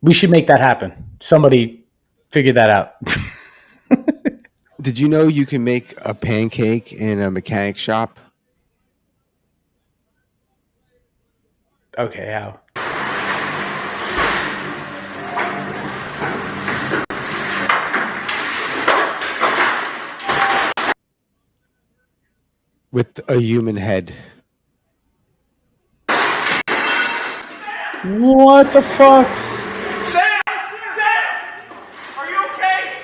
We should make that happen. Somebody figure that out. Did you know you can make a pancake in a mechanic shop? Okay, how? With a human head. What the fuck? Sam! Are you okay?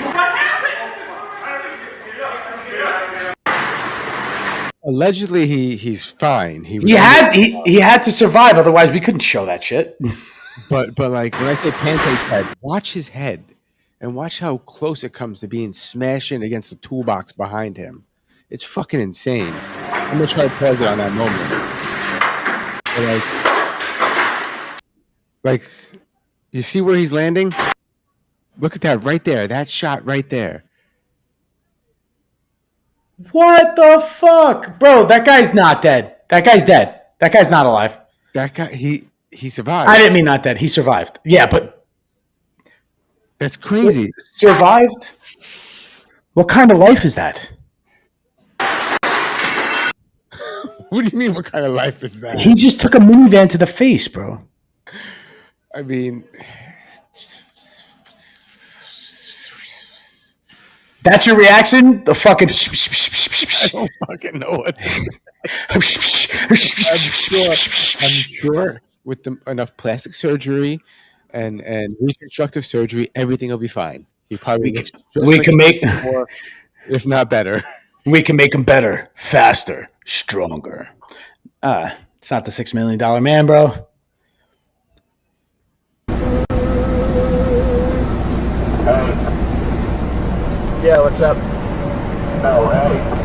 What happened? Allegedly, he's fine. He had to survive, otherwise we couldn't show that shit. But when I say pancake head, watch his head and watch how close it comes to being smashing against the toolbox behind him. It's fucking insane. I'm gonna try to pause it on that moment. But you see where he's landing? Look at that right there. That shot right there. What the fuck? Bro, that guy's not dead. That guy's dead. That guy's not alive. That guy, he survived. I didn't mean not dead. He survived. Yeah, but... That's crazy. Survived? What kind of life is that? What do you mean, what kind of life is that? He just took a minivan to the face, bro. I mean... That's your reaction? The fucking. I don't fucking know what. I'm sure with enough plastic surgery and reconstructive surgery, everything will be fine. He probably looks just we like can make, before, if not better. We can make him better, faster, stronger. It's not the $6 million man, bro. Yeah, what's up? Oh, hey.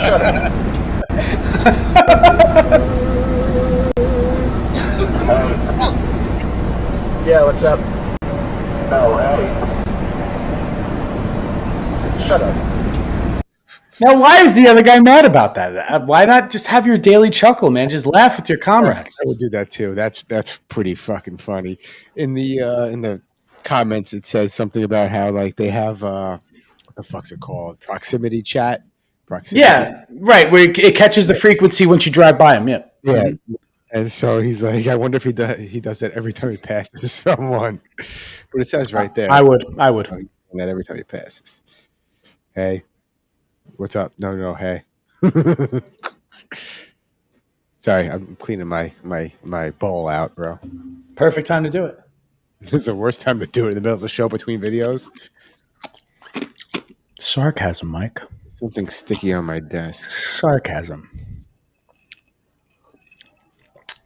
Shut up. Yeah, what's up? Oh, hey. Shut up. Now, why is the other guy mad about that? Why not just have your daily chuckle, man? Just laugh with your comrades. I would do that too. That's pretty fucking funny. In the comments, it says something about how like they have what the fuck's it called? Proximity chat. Yeah, right. Where it catches the frequency once you drive by him. Yeah. Yeah. And so he's like, I wonder if he does that every time he passes someone. But it says right there. I would. That every time he passes. Hey, what's up? No, hey. Sorry, I'm cleaning my bowl out, bro. Perfect time to do it. This is the worst time to do it in the middle of the show between videos. Sarcasm, Mike. Something sticky on my desk. Sarcasm.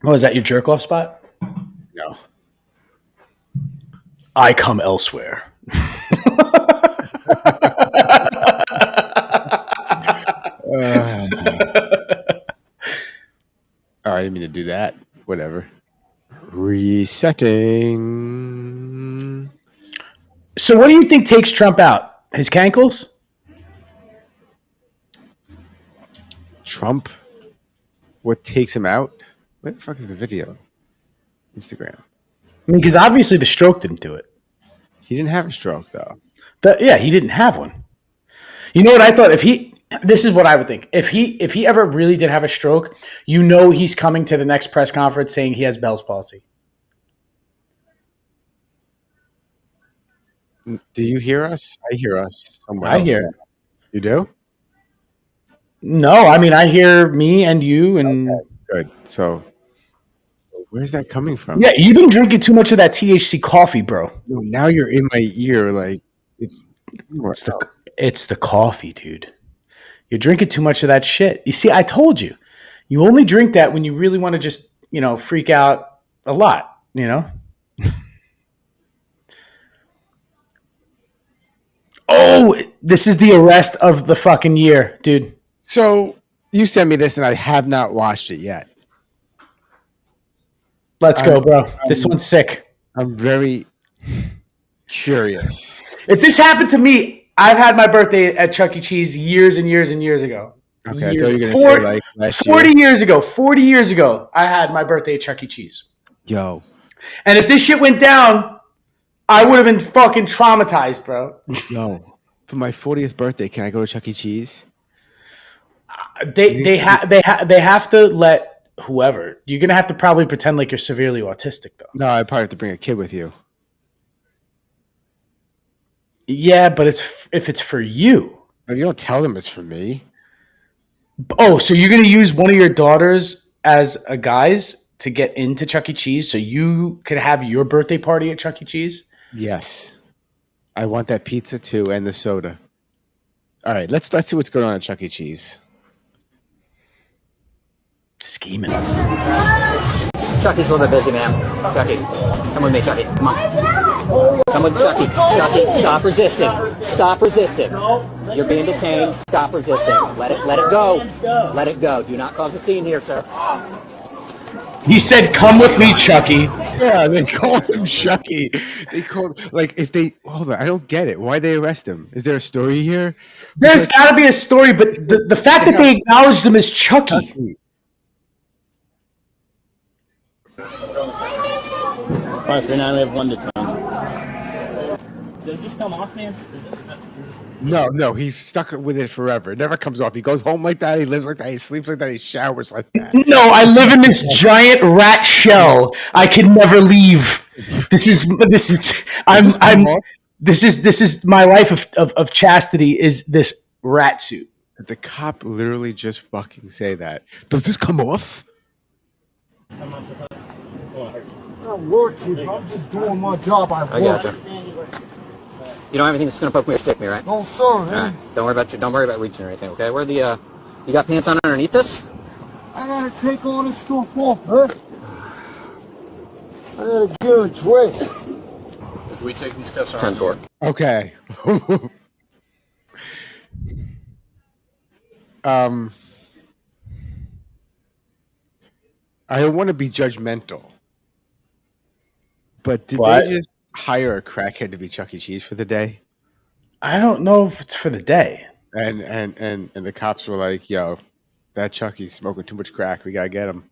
Oh, is that your jerk off spot? No. I come elsewhere. I didn't mean to do that. Whatever. Resetting. So what do you think takes Trump out? His cankles? Trump? What takes him out? Where the fuck is the video? Instagram. I mean, because obviously the stroke didn't do it. He didn't have a stroke, though. He didn't have one. You know what I thought? This is what I would think. If he ever really did have a stroke, you know he's coming to the next press conference saying he has Bell's palsy. Do you hear us? I hear us. I hear. Now. You do? No, I mean I hear me and you and. Okay, good. So, where's that coming from? Yeah, you've been drinking too much of that THC coffee, bro. No, now you're in my ear, like it's the coffee, dude. You're drinking too much of that shit. You see, I told you. You only drink that when you really want to just, freak out a lot, Oh, this is the arrest of the fucking year, dude. So you sent me this and I have not watched it yet. Let's go, bro. This one's sick. I'm very curious. If this happened to me, I've had my birthday at Chuck E. Cheese years and years and years ago. Okay, I thought you were going to say like last 40 years ago. 40 years ago, I had my birthday at Chuck E. Cheese. Yo. And if this shit went down, I would have been fucking traumatized, bro. Yo. For my 40th birthday, can I go to Chuck E. Cheese? They have to let whoever. You're gonna have to probably pretend like you're severely autistic, though. No, I probably have to bring a kid with you. Yeah, but if it's for you. If you don't tell them it's for me. Oh, so you're gonna use one of your daughters as a guise to get into Chuck E. Cheese, so you could have your birthday party at Chuck E. Cheese? Yes, I want that pizza too and the soda. All right, let's see what's going on at Chuck E. Cheese. Scheming. Chucky's a little bit busy, man. Chucky, come with me, Chucky. Come on. Come with Chucky. Chucky, stop resisting. Stop resisting. You're being detained. Stop resisting. Let it go. Let it go. Do not cause a scene here, sir. He said, "Come with me, Chucky." Yeah, they call him Chucky. They call hold on. I don't get it. Why they arrest him? Is there a story here? There's got to be a story, but the fact that they acknowledged him as Chucky. 539, we have 1 to 10. Does this come off, man? No, he's stuck with it forever. It never comes off. He goes home like that. He lives like that. He sleeps like that. He showers like that. No, I live in this giant rat shell. I can never leave. I'm This is my life of chastity is this rat suit. Did the cop literally just fucking say that? Does this come off? I'm working. I'm just doing my job. I gotcha. You don't have anything that's gonna poke me or stick me, right? No, sir. Alright. Don't worry about reaching or anything, okay? Where the you got pants on underneath this? I gotta take all this stuff off, huh? I gotta get a dress. If we take these cuffs off. 10-4. Okay. I don't want to be judgmental, but did What? they just hire a crackhead to be Chuck E. Cheese for the day? I don't know if it's for the day. And the cops were like, "Yo, that Chucky's smoking too much crack. We gotta get him."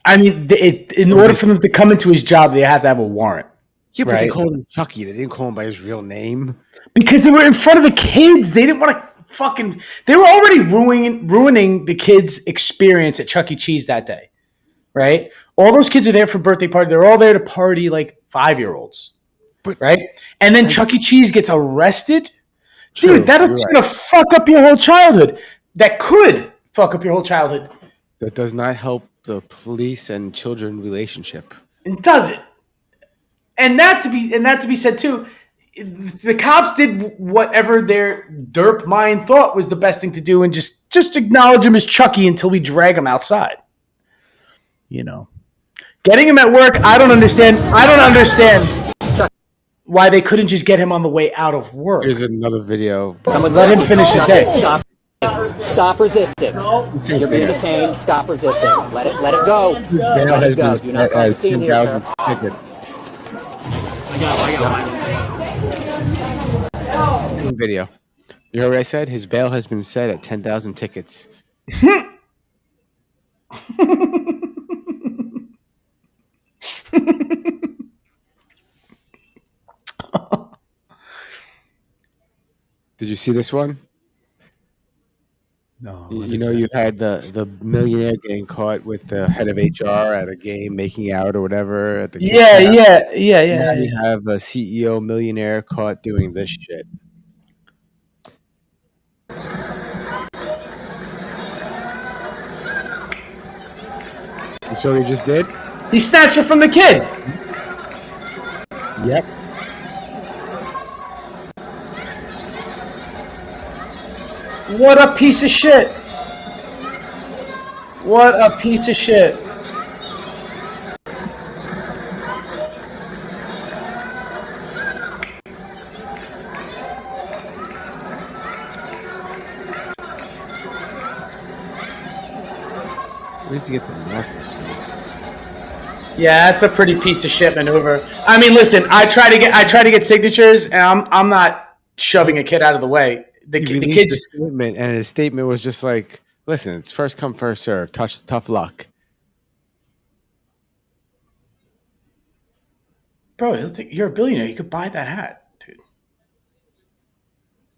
I mean, in order for them to come into his job, they have to have a warrant. Yeah, but right? they called him Chucky. They didn't call him by his real name Because they were in front of the kids. They didn't want to fucking. They were already ruining the kids' experience at Chuck E. Cheese that day, right? All those kids are there for birthday party. They're all there to party like 5-year-olds, right? And then Chuck E. Cheese gets arrested. Dude, that's gonna fuck up your whole childhood. That could fuck up your whole childhood. That does not help the police and children relationship. It doesn't. And that to be said too, the cops did whatever their derp mind thought was the best thing to do, and just acknowledge him as Chucky until we drag him outside. You know, getting him at work, I don't understand why they couldn't just get him on the way out of work. Here's another video. Let him finish his day. Stop resisting. You're being detained. Stop resisting. Let it go. His bail has been set as 10,000 tickets. Same video. You heard what I said? His bail has been set at 10,000 tickets. Did you see this one? No. You know, you had the millionaire getting caught with the head of HR at a game making out or whatever at the Yeah. Now you have a CEO millionaire caught doing this shit. You saw what he just did? He snatched it from the kid. Yep. What a piece of shit. What a piece of shit. Where does he get the market? Yeah, that's a pretty piece of shit maneuver. I mean, listen, I try to get signatures, and I'm not shoving a kid out of the way. The kid's a statement, and his statement was just like, "Listen, it's first come, first serve. Tough luck." Bro, he'll think you're a billionaire. You could buy that hat, dude.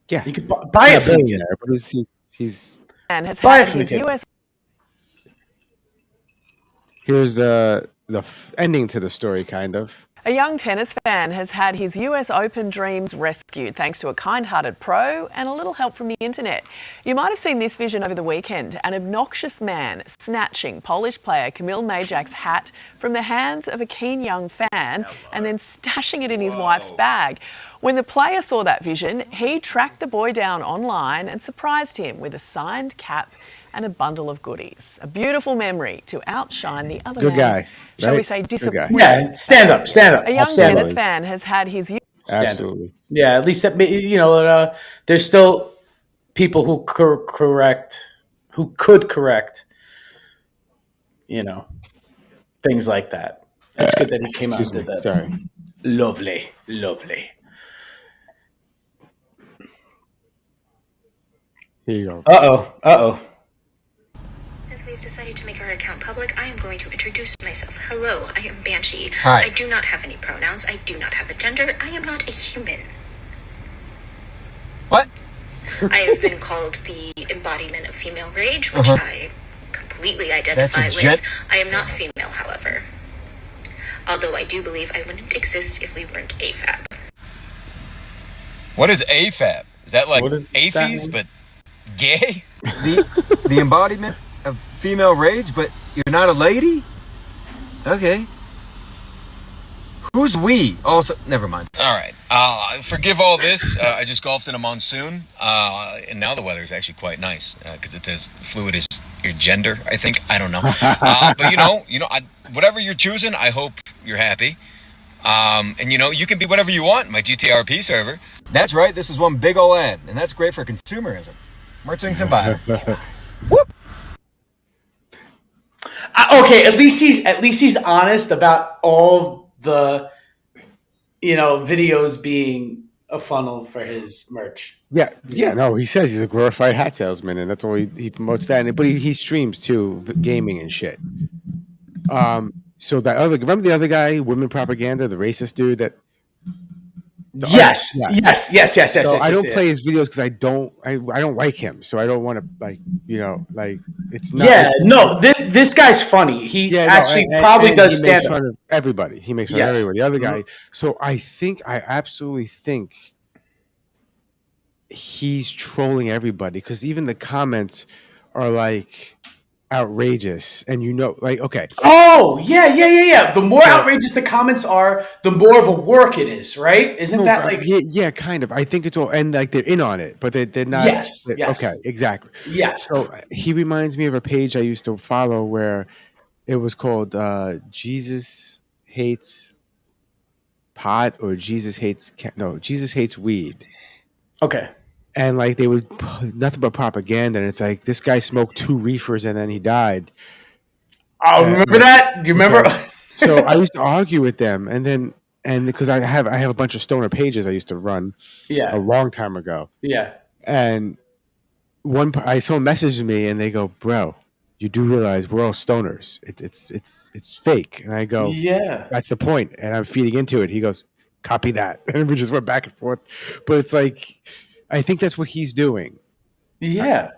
Yeah, you could buy it for the kid. But he's and has buy had it for the his kid. US. Here's the ending to the story, kind of. A young tennis fan has had his US Open dreams rescued thanks to a kind-hearted pro and a little help from the internet. You might have seen this vision over the weekend, an obnoxious man snatching Polish player Kamil Majak's hat from the hands of a keen young fan and then stashing it in his wife's bag. When the player saw that vision, he tracked the boy down online and surprised him with a signed cap and a bundle of goodies. A beautiful memory to outshine the other Good man's, guy, shall we right? say, Good guy. disappointment. Yeah, stand up. A young tennis fan has had his... Absolutely. Yeah, at least that there's still people who could correct, things like that. It's good that he came out and did that. Sorry. Lovely. Here you go. Uh-oh. Since we've decided to make our account public, I am going to introduce myself. Hello, I am Banshee. Hi. I do not have any pronouns. I do not have a gender. I am not a human. What? I have been called the embodiment of female rage, which I completely identify That's a with. jet. I am not female, however. Although I do believe I wouldn't exist if we weren't AFAB. What is AFAB? Is that like AFES, but gay? The embodiment of female rage, but you're not a lady? Okay. Who's we? Also, never mind. All right. Forgive all this. I just golfed in a monsoon, and now the weather is actually quite nice because it's as fluid as your gender. I think. I don't know. But whatever you're choosing, I hope you're happy. And you can be whatever you want in my GTRP server. That's right. This is one big ol' ad, and that's great for consumerism. Merching Empire. Okay, at least he's honest about all the videos being a funnel for his merch. Yeah. No, he says he's a glorified hat salesman, and that's all he promotes that. But he streams too, gaming and shit. So remember the other guy, women propaganda, the racist dude that. Yes. So I don't play his videos because I don't like him, so I don't want to it's not. Yeah, no, this guy's funny. He probably does stand up. Fun of everybody. He makes fun of everybody. The other guy. So I absolutely think he's trolling everybody because even the comments are like outrageous, and okay. Oh yeah. The more outrageous the comments are, the more of a work it is, right? Isn't that like? Yeah, kind of. I think it's all, and like they're in on it, but they're not. Yes. Okay, exactly. Yeah. So he reminds me of a page I used to follow where it was called Jesus Hates Pot or Jesus Hates Weed. Okay. And like they would nothing but propaganda, and it's like this guy smoked 2 reefers and then he died. Oh, remember that? Do you remember? So I used to argue with them, and because I have a bunch of stoner pages I used to run, a long time ago. Yeah. And someone messaged me and they go, "Bro, you do realize we're all stoners. It's fake." And I go, "Yeah, that's the point." And I'm feeding into it. He goes, "Copy that." And we just went back and forth. But it's like. I think that's what he's doing. Yeah.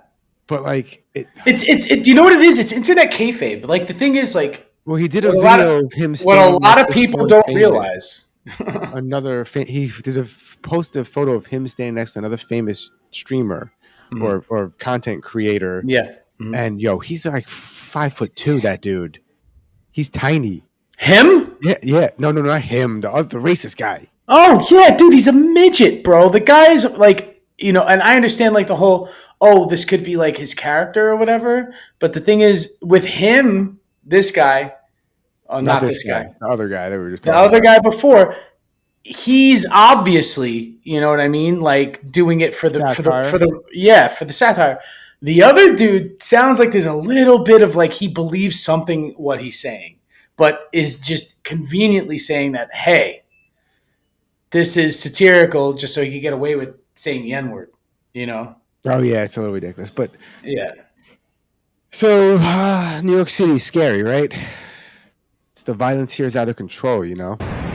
But like it's do you know what it is? It's internet kayfabe. Like the thing is like he did a video of him what a lot of people don't realize. There's a photo of him standing next to another famous streamer or content creator. Yeah. Mm-hmm. And he's like 5'2", that dude. He's tiny. Him? Yeah. No, not him. The racist guy. Oh yeah, dude, he's a midget, bro. The guy's like, and I understand like the whole, this could be like his character or whatever. But the thing is, with him, this guy, not this guy, the other guy that we were just talking about. The other guy before, he's obviously, you know what I mean, like doing it for the satire. The other dude sounds like there's a little bit of like he believes something what he's saying, but is just conveniently saying that, hey, this is satirical just so he can get away with saying the N-word, Oh, yeah, it's a little ridiculous. But yeah. So, New York City is scary, right? The violence here is out of control,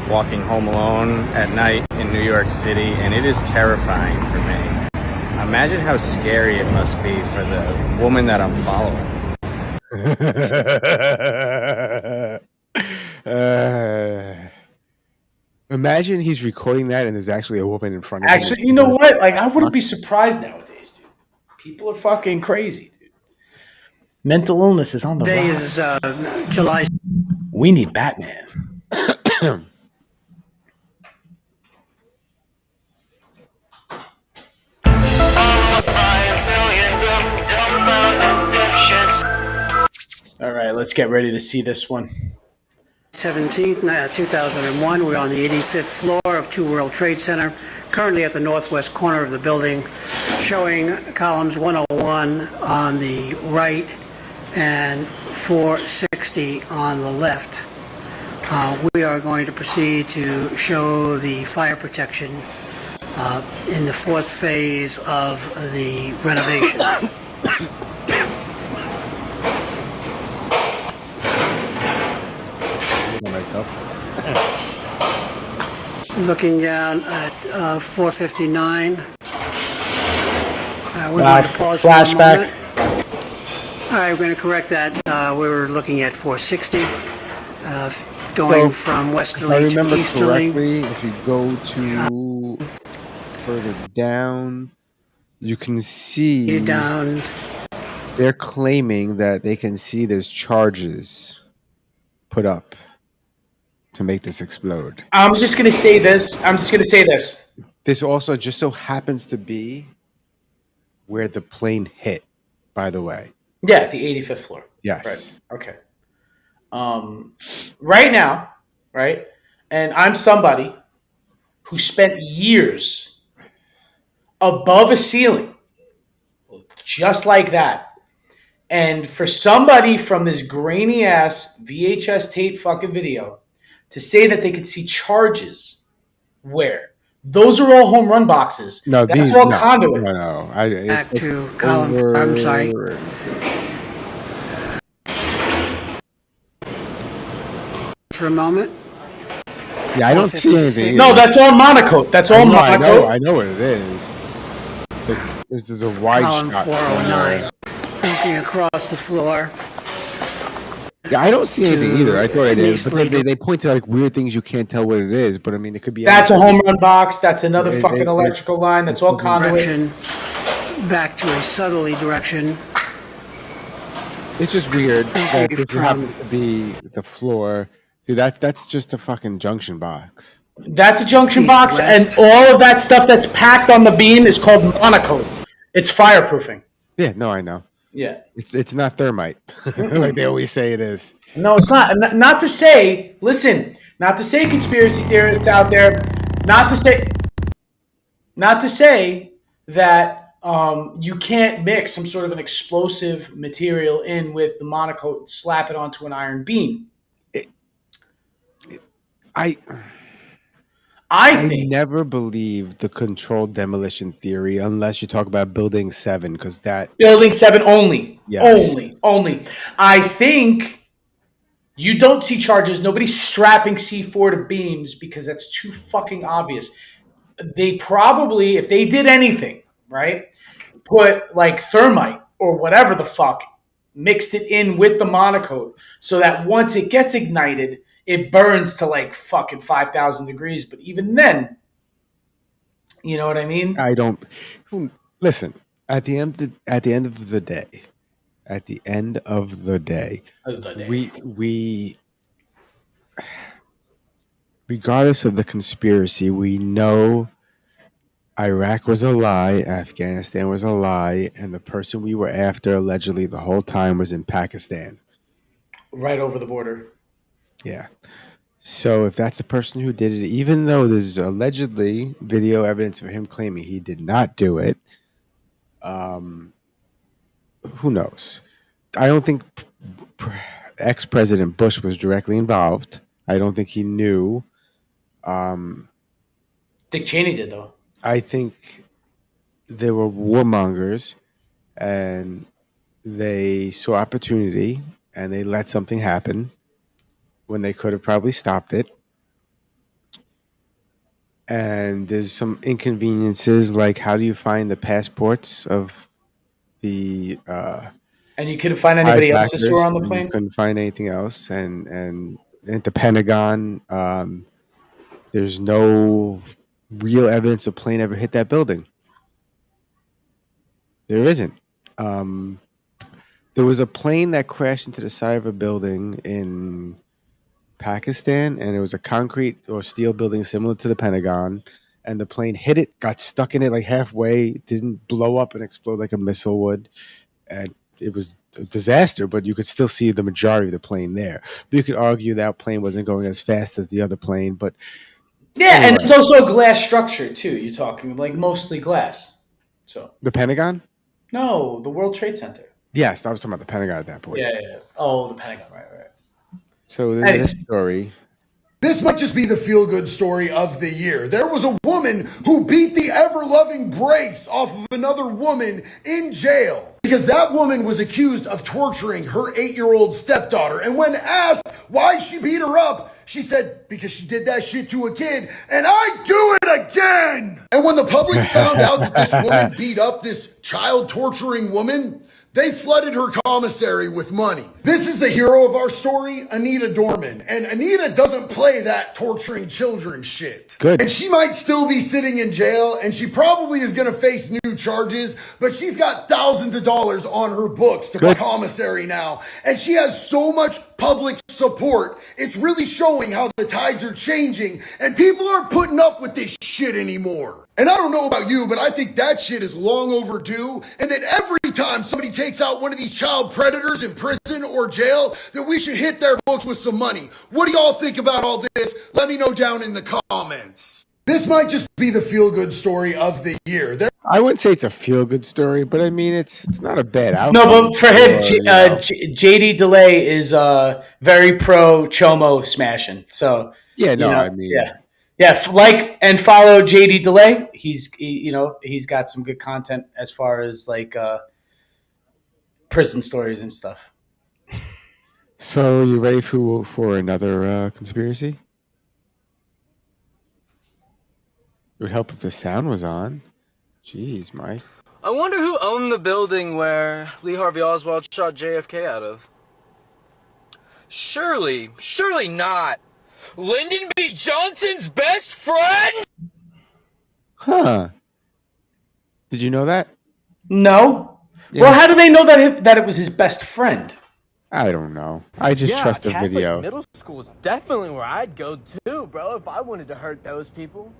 Walking home alone at night in New York City, and it is terrifying for me. Imagine how scary it must be for the woman that I'm following. Imagine he's recording that and there's actually a woman in front of him. Actually, you know what? Like, I wouldn't be surprised nowadays, dude. People are fucking crazy, dude. Mental illness is on the rise. Today is July. We need Batman. All right, let's get ready to see this one. 17th, 2001. We're on the 85th floor of 2 World Trade Center, currently at the northwest corner of the building, showing columns 101 on the right and 460 on the left. We are going to proceed to show the fire protection in the 4th phase of the renovation. Myself. Looking down at 459. We're going to pause flashback. For a moment. All right, we're going to correct that. We're looking at 460, going from westerly to easterly. Correctly, if you go to further down, you can see down. They're claiming that they can see there's charges put up to make this explode. I'm just going to say this. This also just so happens to be where the plane hit, by the way. Yeah, the 85th floor. Yes. Right. Okay. Right now, right? And I'm somebody who spent years above a ceiling, just like that. And for somebody from this grainy ass VHS tape fucking video to say that they could see charges where those are all home run boxes. No, that's all conduit. No. Back to column. I'm sorry. For a moment. Yeah, I don't see anything. No, that's all monocoat. That's all monocoat. I know what it is. This is a wide Column shot. 409. Looking across the floor. Yeah, I don't see anything either. I thought it is, but they point to like weird things you can't tell what it is. But I mean, it could be. That's a home run box. That's another fucking electrical line. That's all conduit. Back to a southerly direction. It's just weird that this happens to be the floor. Dude, that's just a fucking junction box. That's a junction box, and all of that stuff that's packed on the beam is called monocoat. It's fireproofing. Yeah, no, I know. Yeah. It's not thermite, like they always say it is. No, it's not. Not to say, listen, not to say conspiracy theorists out there, not to say that you can't mix some sort of an explosive material in with the monocoat and slap it onto an iron beam. I never believed the controlled demolition theory unless you talk about Building 7, because that... Building 7 only. Yes. Only. I think you don't see charges. Nobody's strapping C4 to beams because that's too fucking obvious. They probably, if they did anything, right, put like thermite or whatever the fuck, mixed it in with the monocoat so that once it gets ignited, it burns to like fucking 5,000 degrees. But even then, you know what I mean? I don't listen. At the end of the day, we regardless of the conspiracy, we know Iraq was a lie, Afghanistan was a lie, and the person we were after allegedly the whole time was in Pakistan. Right over the border. Yeah. So if that's the person who did it, even though there's allegedly video evidence of him claiming he did not do it, who knows? I don't think ex-President Bush was directly involved. I don't think he knew. Dick Cheney did, though. I think there were warmongers, and they saw opportunity, and they let something happen when they could have probably stopped it. And there's some inconveniences, like how do you find the passports of the and you couldn't find anybody else that were on the plane? You couldn't find anything else. And at the Pentagon, there's no real evidence a plane ever hit that building. There isn't. There was a plane that crashed into the side of a building in Pakistan, and it was a concrete or steel building similar to the Pentagon, and the plane hit it, got stuck in it like halfway, didn't blow up and explode like a missile would, and it was a disaster, but you could still see the majority of the plane there. But you could argue that plane wasn't going as fast as the other plane, but yeah, anyway. And it's also a glass structure too. You're talking like mostly glass. So the Pentagon? No, the World Trade Center. Yes, I was talking about the Pentagon at that point. Yeah. Oh, the Pentagon, right. So this story. This might just be the feel-good story of the year. There was a woman who beat the ever-loving brakes off of another woman in jail because that woman was accused of torturing her 8-year-old stepdaughter. And when asked why she beat her up, she said, because she did that shit to a kid, and I do it again! And when the public found out that this woman beat up this child-torturing woman, They flooded her commissary with money. This is the hero of our story, Anita Dorman. And Anita doesn't play that torturing children shit. Good. And she might still be sitting in jail, and she probably is going to face new charges, but she's got thousands of dollars on her books to commissary now. And she has so much public support. It's really showing how the tides are changing, and people aren't putting up with this shit anymore. And I don't know about you, but I think that shit is long overdue, and that every time somebody takes out one of these child predators in prison or jail, that we should hit their books with some money. What do y'all think about all this? Let me know down in the comments. This might just be the feel-good story of the year. I wouldn't say it's a feel-good story, but I mean, it's not a bad outcome. No, but for him, JD DeLay is very pro Chomo smashing. So yeah, no, I mean, like and follow JD DeLay. He's got some good content as far as like prison stories and stuff. So you ready for another conspiracy? It would help if the sound was on. Jeez, Mike. I wonder who owned the building where Lee Harvey Oswald shot JFK out of. Surely not. Lyndon B. Johnson's best friend? Huh. Did you know that? No. Yeah. Well, how do they know that it was his best friend? I don't know. I just trust the Catholic video. Middle school is definitely where I'd go too, bro, if I wanted to hurt those people.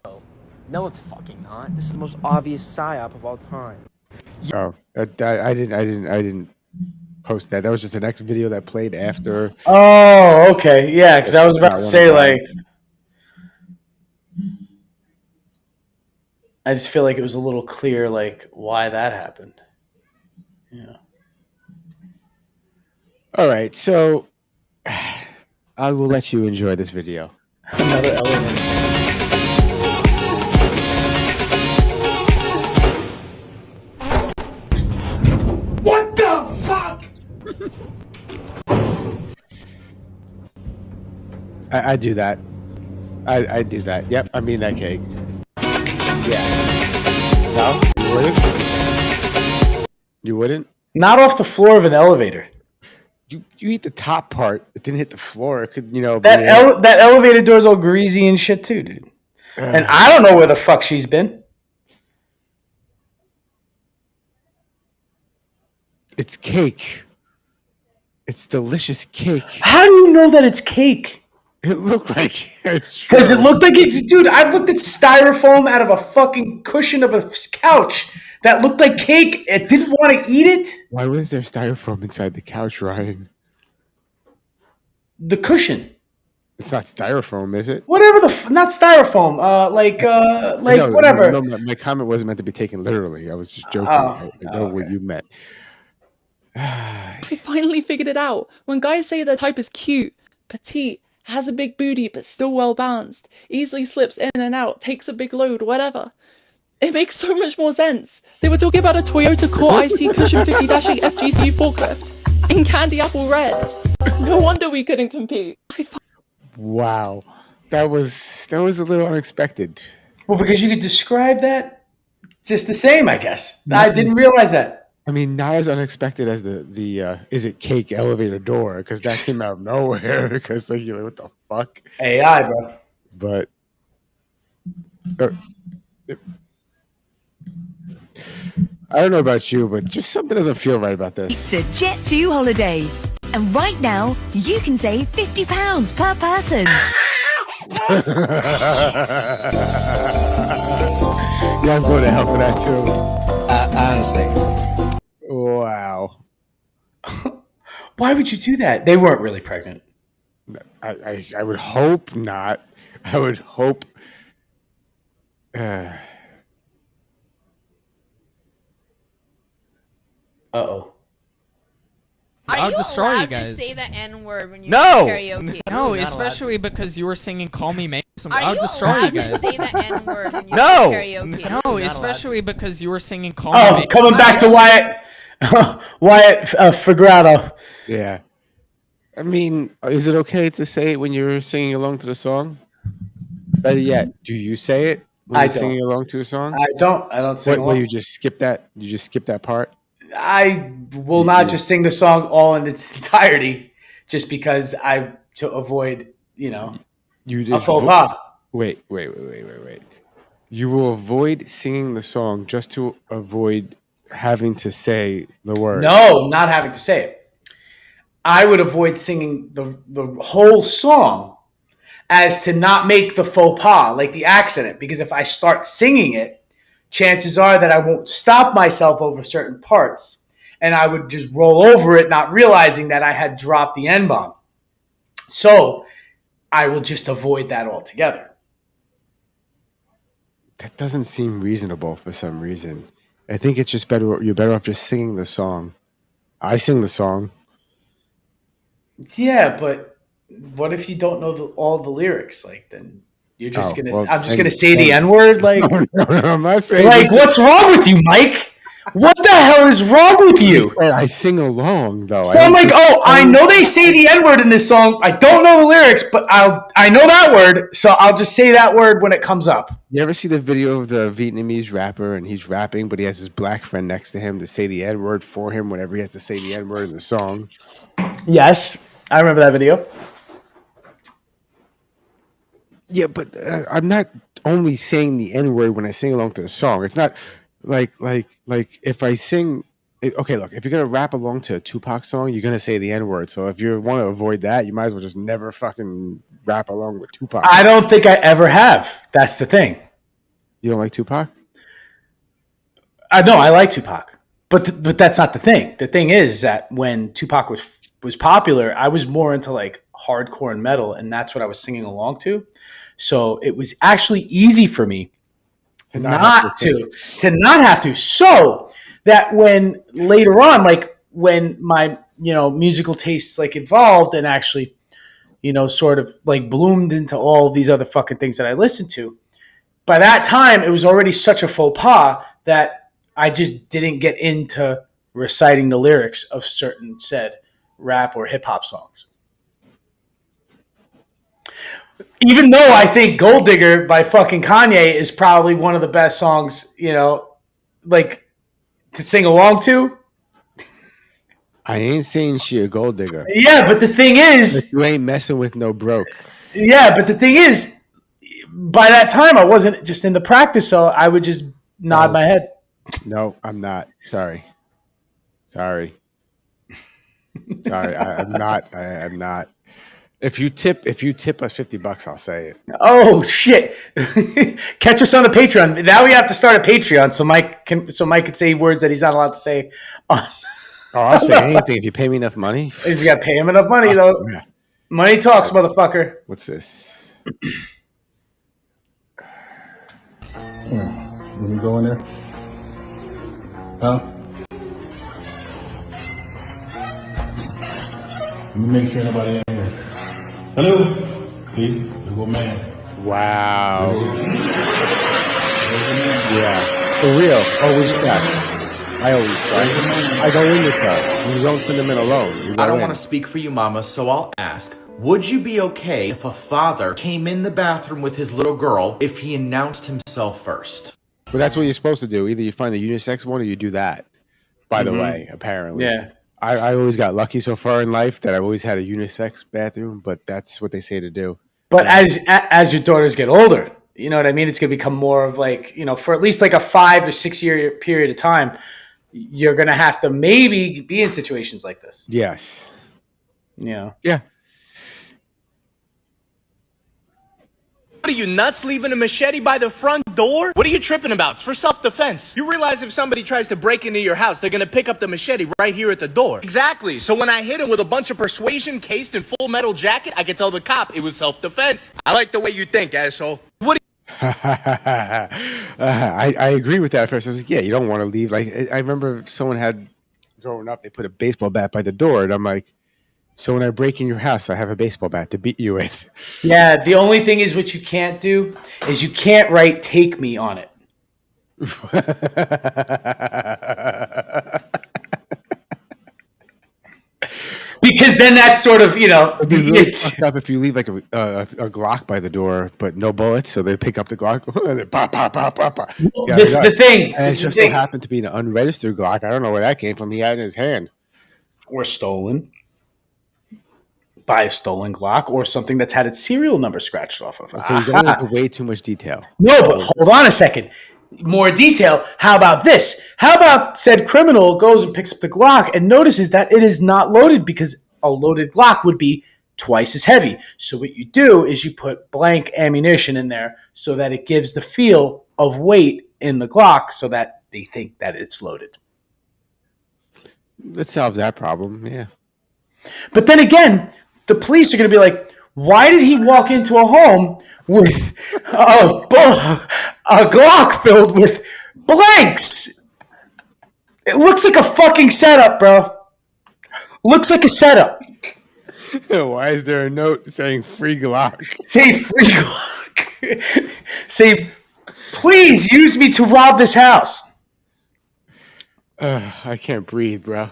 Oh, no, it's fucking not. This is the most obvious psyop of all time. Oh, I didn't post that. That was just the next video that played after. Oh, okay, yeah, because I was about to say like, I just feel like it was a little clear like why that happened. Yeah. All right, so I will let you enjoy this video. Another element. What the fuck? I do that. I do that. Yep, I mean that cake. Yeah. No, you wouldn't. You wouldn't. Not off the floor of an elevator. You eat the top part. It didn't hit the floor. It could, that elevator door's all greasy and shit too, dude. And I don't know where the fuck she's been. It's cake. It's delicious cake. How do you know that it's cake? It looked like it's because it looked like it, dude. I've looked at styrofoam out of a fucking cushion of a couch that looked like cake. It didn't want to eat it. Why was there styrofoam inside the couch, Ryan? The cushion. It's not styrofoam, is it? Whatever not styrofoam. No, whatever. No, my comment wasn't meant to be taken literally. I was just joking. I know what you meant. I finally figured it out. When guys say their type is cute, petite, has a big booty but still well balanced, easily slips in and out, takes a big load, whatever. It makes so much more sense. They were talking about a Toyota Core IC Cushion 50-8 FGC forklift in candy apple red. No wonder we couldn't compete. Wow, that was a little unexpected. Well, because you could describe that just the same, I guess. I didn't realize that. I mean, not as unexpected as the is it cake elevator door, because that came out of nowhere. Because like, you're like, what the fuck? AI, bro. But I don't know about you, but just something doesn't feel right about this. It's a Jet2 holiday, and right now you can save £50 per person. Yeah, I'm going to hell for that too. I understand. Wow. Why would you do that? They weren't really pregnant. I would hope not. I would hope. Uh-oh. I'll destroy you To guys. say the N-word when you No! karaoke? No, especially because you were singing "Call Me Maybe." Are I'll you destroy allowed you guys. to say the N-word when you No! karaoke? No, especially because you were singing "Call Me Oh, Maybe." coming back to Wyatt Figurato. Yeah. I mean, is it okay to say it when you're singing along to the song? Better yet, do you say it when I you're don't. singing along to a song? I don't sing What, along. you just skip that? You just skip that part? I will not just sing the song all in its entirety, just because to avoid, a faux pas. Wait. You will avoid singing the song just to avoid having to say the word. No, not having to say it. I would avoid singing the whole song as to not make the faux pas, like the accident. Because if I start singing it, chances are that I won't stop myself over certain parts. And I would just roll over it, not realizing that I had dropped the N-bomb. So I will just avoid that altogether. That doesn't seem reasonable for some reason. I think it's just better. You're better off just singing the song. I sing the song. Yeah, but what if you don't know all the lyrics? Like, then you're just I'm just gonna say the N-word. Like, no, I'm not saying. Like, what's wrong with you, Mike? What the hell is wrong with you? I sing along though. So I'm like, I know they say the N-word in this song. I don't know the lyrics, but I know that word, so I'll just say that word when it comes up. You ever see the video of the Vietnamese rapper and he's rapping, but he has his black friend next to him to say the N-word for him whenever he has to say the N-word in the song? Yes, I remember that video. Yeah, but I'm not only saying the N-word when I sing along to the song. It's not like if I sing. Okay, look, if you're gonna rap along to a Tupac song, you're gonna say the N-word. So if you want to avoid that, you might as well just never fucking rap along with Tupac. I don't think I ever have. That's the thing. You don't like Tupac? No, I like Tupac, but that's not the thing. The thing is that when Tupac was popular, I was more into like hardcore and metal, and that's what I was singing along to. So it was actually easy for me not to have to. So that when later on, like when my musical tastes like evolved and actually sort of like bloomed into all of these other fucking things that I listened to, by that time it was already such a faux pas that I just didn't get into reciting the lyrics of certain said rap or hip hop songs. Even though I think Gold Digger by fucking Kanye is probably one of the best songs, like to sing along to. I ain't saying she a gold digger. Yeah, but the thing is, you ain't messing with no broke. Yeah, but the thing is, by that time I wasn't just in the practice, so I would just nod my head. No, I'm not. Sorry. I'm not. If you tip us $50, I'll say it. Oh shit! Catch us on the Patreon. Now we have to start a Patreon so Mike can say words that he's not allowed to say. I'll say anything if you pay me enough money. You got to pay him enough money though. Yeah. Money talks, motherfucker. What's this? Let me go in there. Huh? Let me make sure nobody in here. Hello? See? The little man. Wow. Yeah. For real. Always check. I always try. I go in the car. You don't send them in alone. I don't want to speak for you, Mama, so I'll ask. Would you be okay if a father came in the bathroom with his little girl if he announced himself first? Well, that's what you're supposed to do. Either you find the unisex one or you do that. By the way, apparently. Yeah. I always got lucky so far in life that I've always had a unisex bathroom, but that's what they say to do. But as your daughters get older, you know what I mean? It's going to become more of like, for at least like a 5 or 6 year period of time, you're going to have to maybe be in situations like this. Yes. Yeah. Yeah. What are you, nuts, leaving a machete by the front door? What are you tripping about? It's for self-defense. You realize if somebody tries to break into your house, they're gonna pick up the machete right here at the door. Exactly. So when I hit him with a bunch of persuasion cased in full metal jacket, I could tell the cop it was self-defense. I like the way you think, asshole. What I agree with that at first. I was like, yeah, you don't want to leave. Like, I remember someone had, growing up, they put a baseball bat by the door, and I'm like, so when I break in your house, I have a baseball bat to beat you with. Yeah, the only thing is what you can't do is you can't write "take me" on it. because then that's sort of, It'd be really fucked up if you leave like a Glock by the door, but no bullets, so they pick up the Glock and then pop, pop, pop, pop, pop. Yeah, this is the thing. And it just so happened to be an unregistered Glock. I don't know where that came from. He had it in his hand. Or stolen. By a stolen Glock or something that's had its serial number scratched off of. Okay, you're going into way too much detail. No, but hold on a second. More detail. How about this? How about said criminal goes and picks up the Glock and notices that it is not loaded because a loaded Glock would be twice as heavy. So what you do is you put blank ammunition in there so that it gives the feel of weight in the Glock so that they think that it's loaded. That solves that problem, yeah. But then again, the police are going to be like, why did he walk into a home with a Glock filled with blanks? It looks like a fucking setup, bro. Looks like a setup. Why is there a note saying free Glock? Say free Glock. Say, please use me to rob this house. I can't breathe, bro.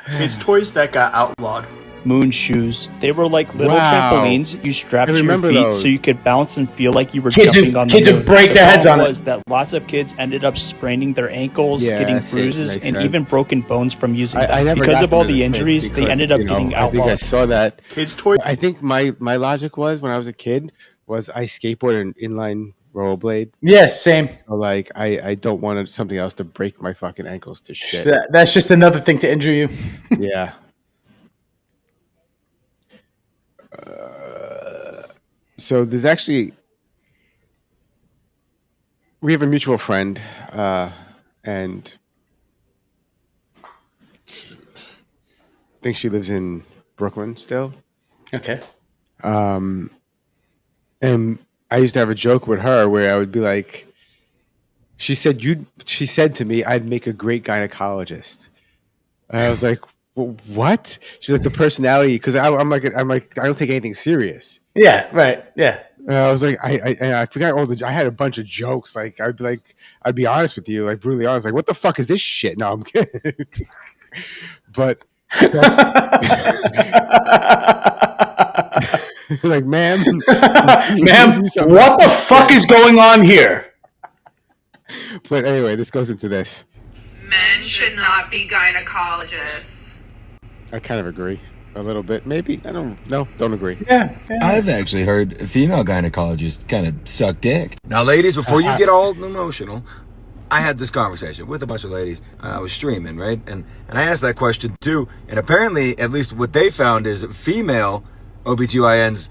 It's toys that got outlawed. Moon shoes. They were like little trampolines you strapped to your feet those. so you could bounce and feel like you were Kids jumping on the would moon. break their heads on it. Was that lots of kids ended up spraining their ankles, getting bruises, and even broken bones from using them. Because of all the injuries, they ended up getting outlawed. I think I saw that. Kids toys. I think my logic was when I was a kid was I skateboarded an inline rollerblade. Yes, same. So like I don't want something else to break my fucking ankles to shit. That's just another thing to injure you. Yeah. So there's actually we have a mutual friend, and I think she lives in Brooklyn still. Okay. And I used to have a joke with her where I would be like, she said to me, I'd make a great gynecologist. And I was like, well, what? She's like, the personality, because I'm like, I don't take anything serious. Yeah, right. Yeah. And I was like, I forgot I had a bunch of jokes. Like, I'd be honest with you, like brutally honest. Like, what the fuck is this shit? No, I'm kidding. But like, ma'am, what the fuck is going on here? But anyway, this goes into this. Men should not be gynecologists. I kind of agree a little bit. Maybe don't agree. Yeah. I've actually heard female gynecologists kind of suck dick. Now, ladies, before you get all emotional, I had this conversation with a bunch of ladies. I was streaming, right? And I asked that question too. And apparently, at least what they found is female OBGYNs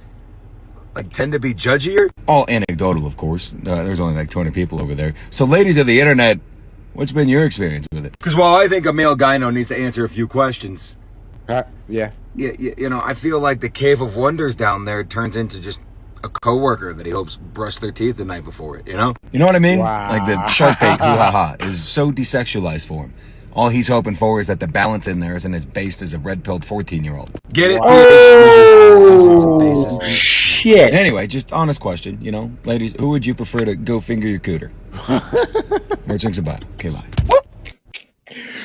like tend to be judgier. All anecdotal, of course. There's only like 20 people over there. So, ladies of the internet, what's been your experience with it? Because while I think a male gyno needs to answer a few questions, yeah, you know, I feel like the Cave of Wonders down there turns into just a coworker that he hopes brush their teeth the night before it, you know? You know what I mean? Wow. Like the shark bait hoo-ha-ha is so desexualized for him. All he's hoping for is that the balance in there isn't as based as a red-pilled 14-year-old. Get it? Oh, shit. Anyway, just honest question, you know? Ladies, who would you prefer to go finger your cooter? More drinks about. Okay, bye.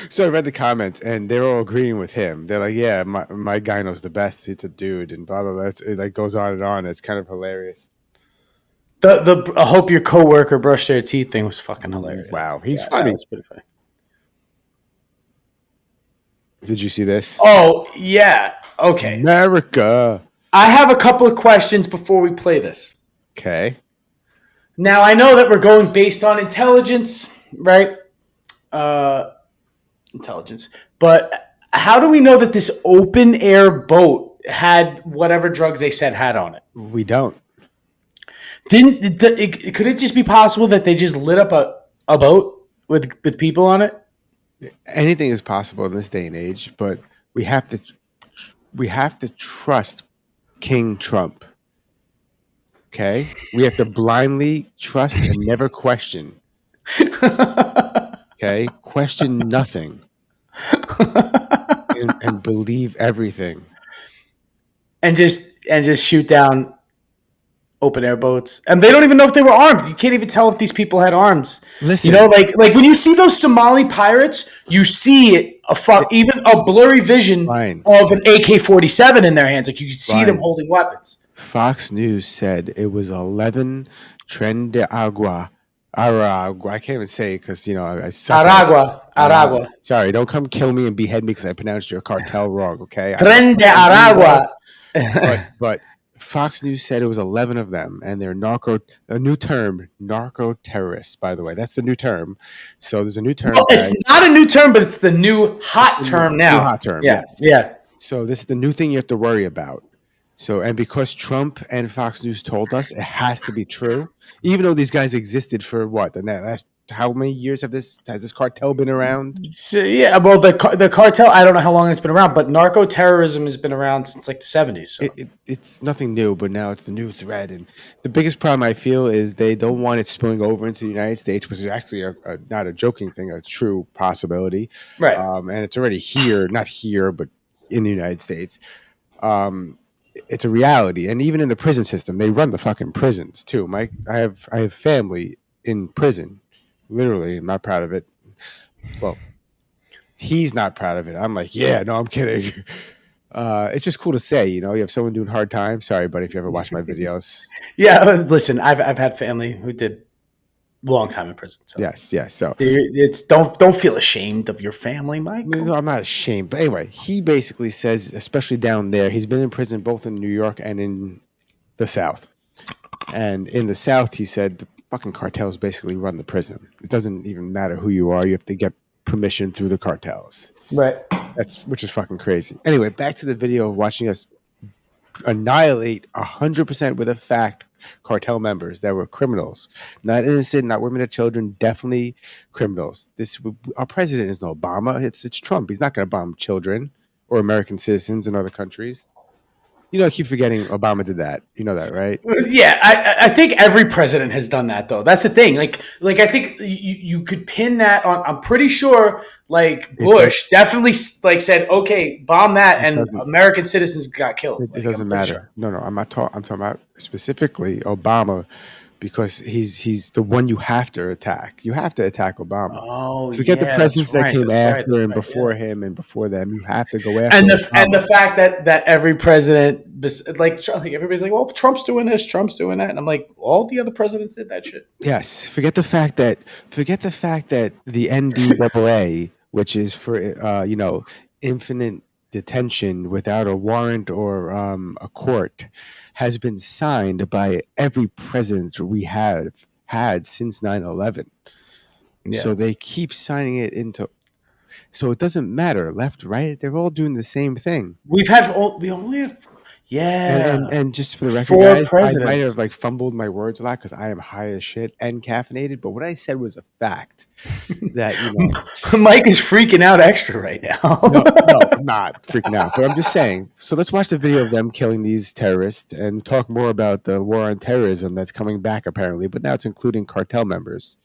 So I read the comments, and they're all agreeing with him. They're like, "Yeah, my gyno's the best. He's a dude," and blah blah blah. It like goes on and on. It's kind of hilarious. The I hope your coworker brushed their teeth thing was fucking hilarious. Wow, he's funny. That's pretty funny. Did you see this? Oh yeah. Okay. America. I have a couple of questions before we play this. Okay. Now I know that we're going based on intelligence, right? Intelligence. But how do we know that this open air boat had whatever drugs they said had on it? We don't. Could it just be possible that they just lit up a boat with people on it? Anything is possible in this day and age, but we have to trust King Trump. Okay? We have to blindly trust and never question. Okay? Question nothing. and believe everything. And just shoot down open air boats. And they don't even know if they were armed. You can't even tell if these people had arms. Listen. You know, like when you see those Somali pirates, you see it even a blurry vision of an AK-47 in their hands. Like you could see them holding weapons. Fox News said it was 11 Tren de Agua. Aragua. I can't even say it because, I suck. Aragua. Sorry, don't come kill me and behead me because I pronounced your cartel wrong, okay? Tren de Aragua. But Fox News said it was 11 of them, and they're a new term, narco-terrorists, by the way. That's the new term. So there's a new term. Well, it's not a new term, but it's the new hot term now. New hot term, yes. Yeah. So this is the new thing you have to worry about. So, and because Trump and Fox News told us, it has to be true. Even though these guys existed for what? The last how many years has this cartel been around? So, yeah, well, the cartel, I don't know how long it's been around, but narco terrorism has been around since like the 70s. So. It's nothing new, but now it's the new thread. And the biggest problem I feel is they don't want it spilling over into the United States, which is actually not a joking thing, a true possibility. Right. And it's already here, not here, but in the United States. It's a reality, and even in the prison system, they run the fucking prisons too. Mike, I have family in prison. Literally, I'm not proud of it. Well, he's not proud of it. I'm like, yeah, no, I'm kidding. It's just cool to say, you have someone doing hard time. Sorry, buddy, if you ever watch my videos. Yeah, listen, I've had family who did long time in prison. So. Yes. So it's don't feel ashamed of your family, Mike. No, I'm not ashamed. But anyway, he basically says, especially down there, he's been in prison both in New York and in the South. And in the South, he said the fucking cartels basically run the prison. It doesn't even matter who you are; you have to get permission through the cartels. Right. Which is fucking crazy. Anyway, back to the video of watching us annihilate 100% with a fact. Cartel members that were criminals, not innocent, not women or children, definitely criminals. Our president isn't Obama. It's Trump. He's not going to bomb children or American citizens in other countries. I keep forgetting Obama did that. You know that, right? Yeah, I think every president has done that, though. That's the thing. Like I think you could pin that on. I'm pretty sure, Bush definitely said, "Okay, bomb that," and American citizens got killed. It doesn't matter. Sure. No, I'm not talking. I'm talking about specifically Obama, because he's the one you have to attack. You have to attack Obama. Oh, forget the presidents that came after and before him and before them. You have to go after. And the fact that every president, everybody's like, well, Trump's doing this, Trump's doing that, and I'm like, all the other presidents did that shit. Yes, forget the fact that the NDAA, which is for infinite detention without a warrant or a court, has been signed by every president we have had since 9/11. Yeah. So they keep signing it into. So it doesn't matter left, right. They're all doing the same thing. We only have. Yeah, and just for the record, guys, I might have fumbled my words a lot because I am high as shit and caffeinated. But what I said was a fact. That Mike is freaking out extra right now. no, I'm not freaking out, but I'm just saying. So let's watch the video of them killing these terrorists and talk more about the war on terrorism that's coming back apparently. But now it's including cartel members.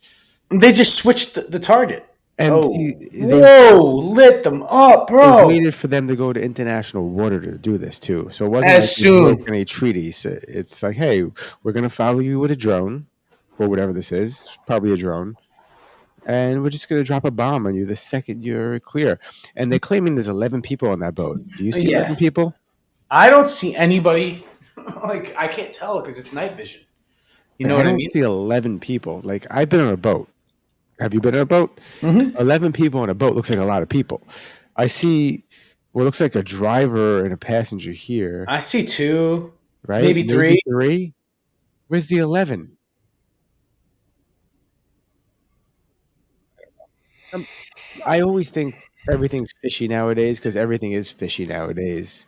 They just switched the target. And lit them up, bro. They waited for them to go to international water to do this too. So it wasn't like a treaty. So it's like, hey, we're gonna follow you with a drone or whatever this is, probably a drone, and we're just gonna drop a bomb on you the second you're clear. And they're claiming there's 11 people on that boat. Do you see 11 people? I don't see anybody. I can't tell because it's night vision. You know what I mean? I don't see 11 people. I've been on a boat. Have you been on a boat? Mm-hmm. 11 people on a boat looks like a lot of people. I see what looks like a driver and a passenger here. I see 2, right? Maybe 3. 3. Where's the 11? I always think everything's fishy nowadays because everything is fishy nowadays.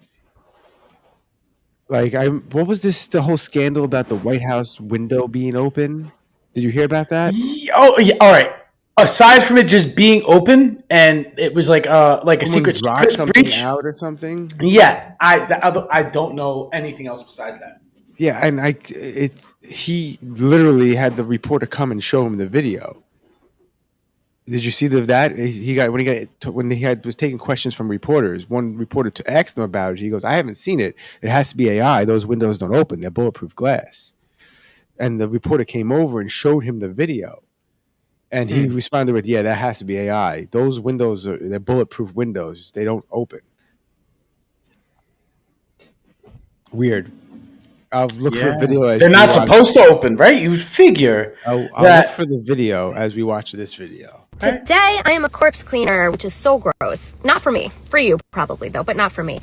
What was the whole scandal about the White House window being open? Did you hear about that? Oh, yeah. All right. Aside from it just being open and it was like a secret breach out or something. Yeah, I don't know anything else besides that. Yeah, and he literally had the reporter come and show him the video. Did you see that? When he was taking questions from reporters, one reporter asked him about it. He goes, "I haven't seen it. It has to be AI. Those windows don't open. They're bulletproof glass." And the reporter came over and showed him the video. And he responded with, "Yeah, that has to be AI. Those windows they're bulletproof windows. They don't open." Weird. I'll look for a video. As They're not supposed to open, right? You figure. I'll look for the video as we watch this video. Today, I am a corpse cleaner, which is so gross. Not for me. For you, probably, though, but not for me.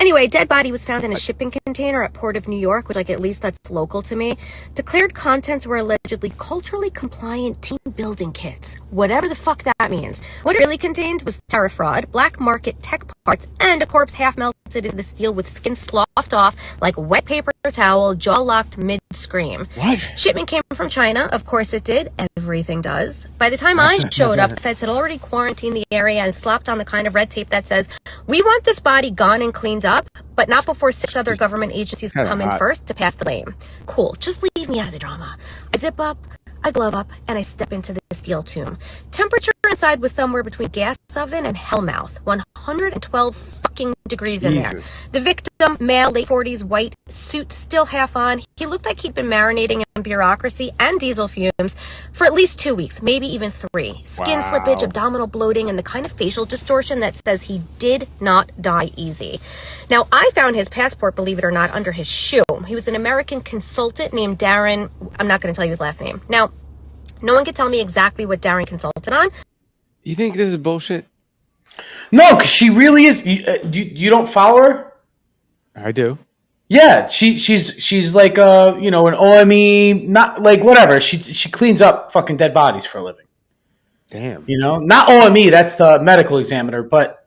Anyway, dead body was found in a shipping container at Port of New York, which, at least that's local to me. Declared contents were allegedly culturally compliant team building kits. Whatever the fuck that means. What it really contained was terror fraud, black market tech parts, and a corpse half melted into the steel with skin sloughed off like wet paper towel, jaw locked mid-scream. What? Shipment came from China. Of course it did. Everything does. By the time I showed up, the feds had already quarantined the area and slapped on the kind of red tape that says, "We want this body gone and cleaned up, but not before 6 other government agencies come in first to pass the blame." Cool. Just leave me out of the drama. I zip up, I glove up, and I step into the steel tomb. Temperature inside was somewhere between gas oven and hellmouth. 112 fucking degrees in there. The victim, male, late 40s, white, suit still half on. He looked like he'd been marinating in bureaucracy and diesel fumes for at least 2 weeks, maybe even 3. Skin slippage, abdominal bloating, and the kind of facial distortion that says he did not die easy. Now, I found his passport, believe it or not, under his shoe. He was an American consultant named Darren. I'm not going to tell you his last name. Now, no one can tell me exactly what Darren consulted on. You think this is bullshit? No, because she really is. You don't follow her? I do. Yeah, she's like an OME, not like whatever. She cleans up fucking dead bodies for a living. Damn. Not OME. That's the medical examiner, but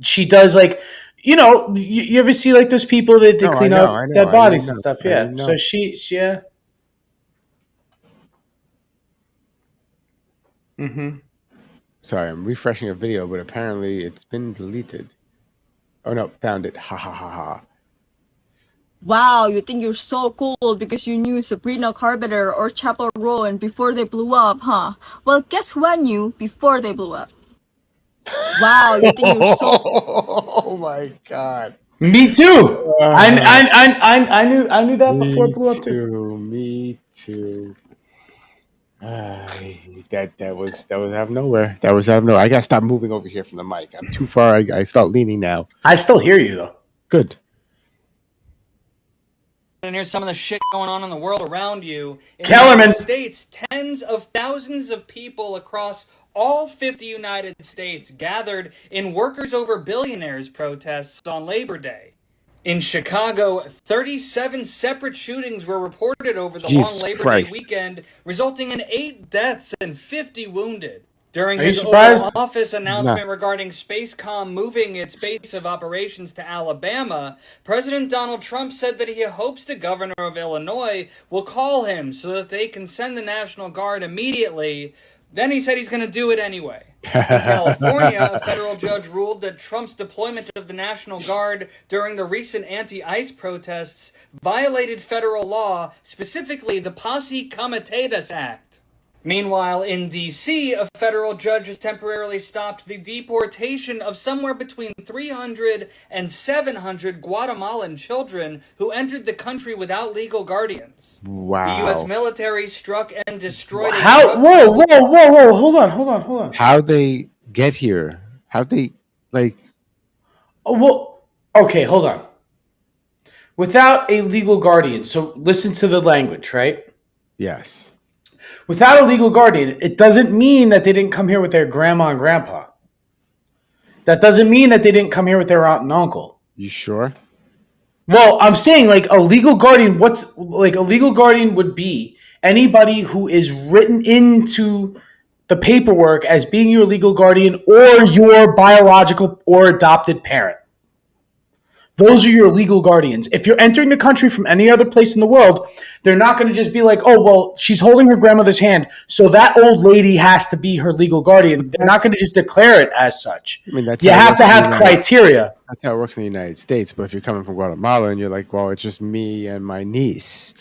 she does like. You ever see like those people that they clean up dead bodies and stuff? Yeah. So yeah. Mm-hmm. Sorry, I'm refreshing a video, but apparently it's been deleted. Oh no, found it. Ha ha ha ha. Wow, you think you're so cool because you knew Sabrina Carpenter or Chappell Rowan before they blew up, huh? Well, guess who I knew before they blew up? Wow, you think you're so... Oh my god. Me too. I knew that before it blew up too. Me too. That was out of nowhere. That was out of nowhere. I gotta stop moving over here from the mic. I'm too far. I start leaning now. I still hear you though. Good. And here's some of the shit going on in the world around you. In Kellerman. the United States, tens of thousands of people across all 50 United States gathered in Workers Over Billionaires protests on Labor Day. In Chicago, 37 separate shootings were reported over the long Labor Day weekend, resulting in 8 deaths and 50 wounded. During his Oval Office announcement regarding Spacecom moving its base of operations to Alabama, President Donald Trump said that he hopes the governor of Illinois will call him so that they can send the National Guard immediately. Then he said he's going to do it anyway. In California, a federal judge ruled that Trump's deployment of the National Guard during the recent anti-ICE protests violated federal law, specifically the Posse Comitatus Act. Meanwhile, in D.C., a federal judge has temporarily stopped the deportation of somewhere between 300 and 700 Guatemalan children who entered the country without legal guardians. Wow. The U.S. military struck and destroyed Whoa, hold on. How'd they get here? How'd they, like... Oh, well, okay, hold on. Without a legal guardian, so listen to the language, right? Yes. Without a legal guardian, it doesn't mean that they didn't come here with their grandma and grandpa. That doesn't mean that they didn't come here with their aunt and uncle. You sure? Well, I'm saying like a legal guardian, a legal guardian would be anybody who is written into the paperwork as being your legal guardian or your biological or adopted parent. Those are your legal guardians. If you're entering the country from any other place in the world, they're not going to just be like, oh, well, she's holding her grandmother's hand, so that old lady has to be her legal guardian. They're not going to just declare it as such. I mean, you have to have criteria. That's how it works in the United States. But if you're coming from Guatemala and you're like, well, it's just me and my niece.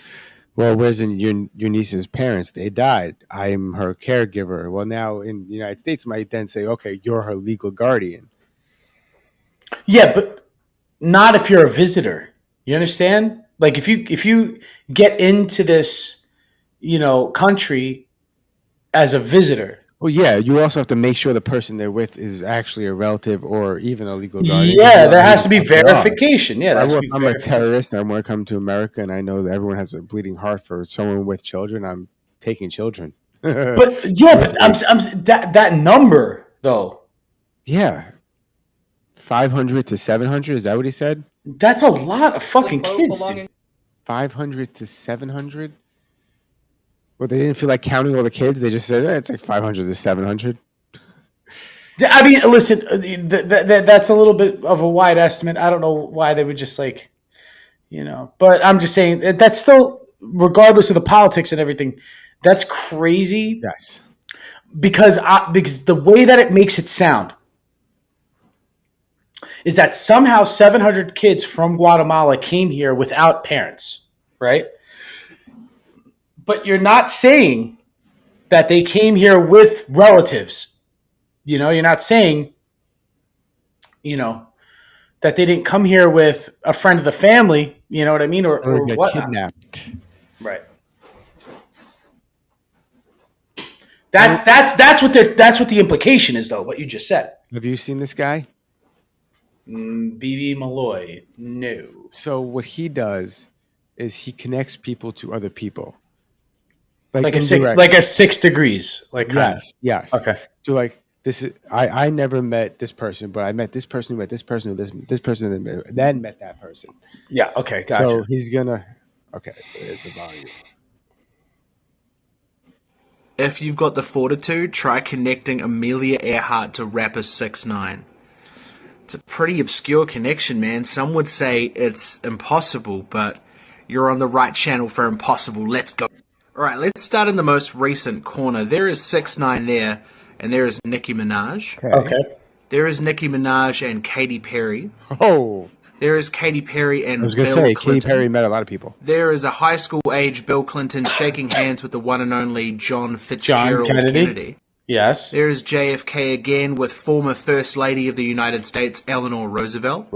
Well, where's your niece's parents? They died. I'm her caregiver. Well, now in the United States, might then say, okay, you're her legal guardian. Yeah, but not if you're a visitor. You understand? Like if you get into this, country as a visitor, Well, yeah, you also have to make sure the person they're with is actually a relative or even a legal guardian. Yeah, there has to be verification. Yeah, I'm a terrorist and I want to come to America and I know that everyone has a bleeding heart for someone with children. I'm taking children. But that number though. Yeah. 500 to 700, is that what he said? That's a lot of fucking kids, dude. 500 to 700? Well, they didn't feel like counting all the kids. They just said, it's like 500 to 700. I mean, listen, that's a little bit of a wide estimate. I don't know why they would just like, but I'm just saying that's still, regardless of the politics and everything, that's crazy. Yes. Because the way that it makes it sound is that somehow 700 kids from Guatemala came here without parents, right? But you're not saying that they came here with relatives. You're not saying, that they didn't come here with a friend of the family, you know what I mean? Or get what? Kidnapped. Right. That's what the implication is, though, what you just said. Have you seen this guy? BB Malloy, no. So what he does is he connects people to other people. Like a 6 degrees. Yes. Okay. So like this is I never met this person, but I met this person who met this person who this person then met that person. Yeah, okay, gotcha. So he's gonna there's the volume. If you've got the fortitude, try connecting Amelia Earhart to rapper 6ix9ine. It's a pretty obscure connection, man. Some would say it's impossible, but you're on the right channel for impossible. Let's go. All right, let's start in the most recent corner. There is 6ix9ine there, and there is Nicki Minaj. Okay. There is Nicki Minaj and Katy Perry. Oh. There is Katy Perry and I was going to Bill say, Clinton. Katy Perry met a lot of people. There is a high school age Bill Clinton shaking hands with the one and only John Fitzgerald Kennedy. Yes. There is JFK again with former First Lady of the United States, Eleanor Roosevelt.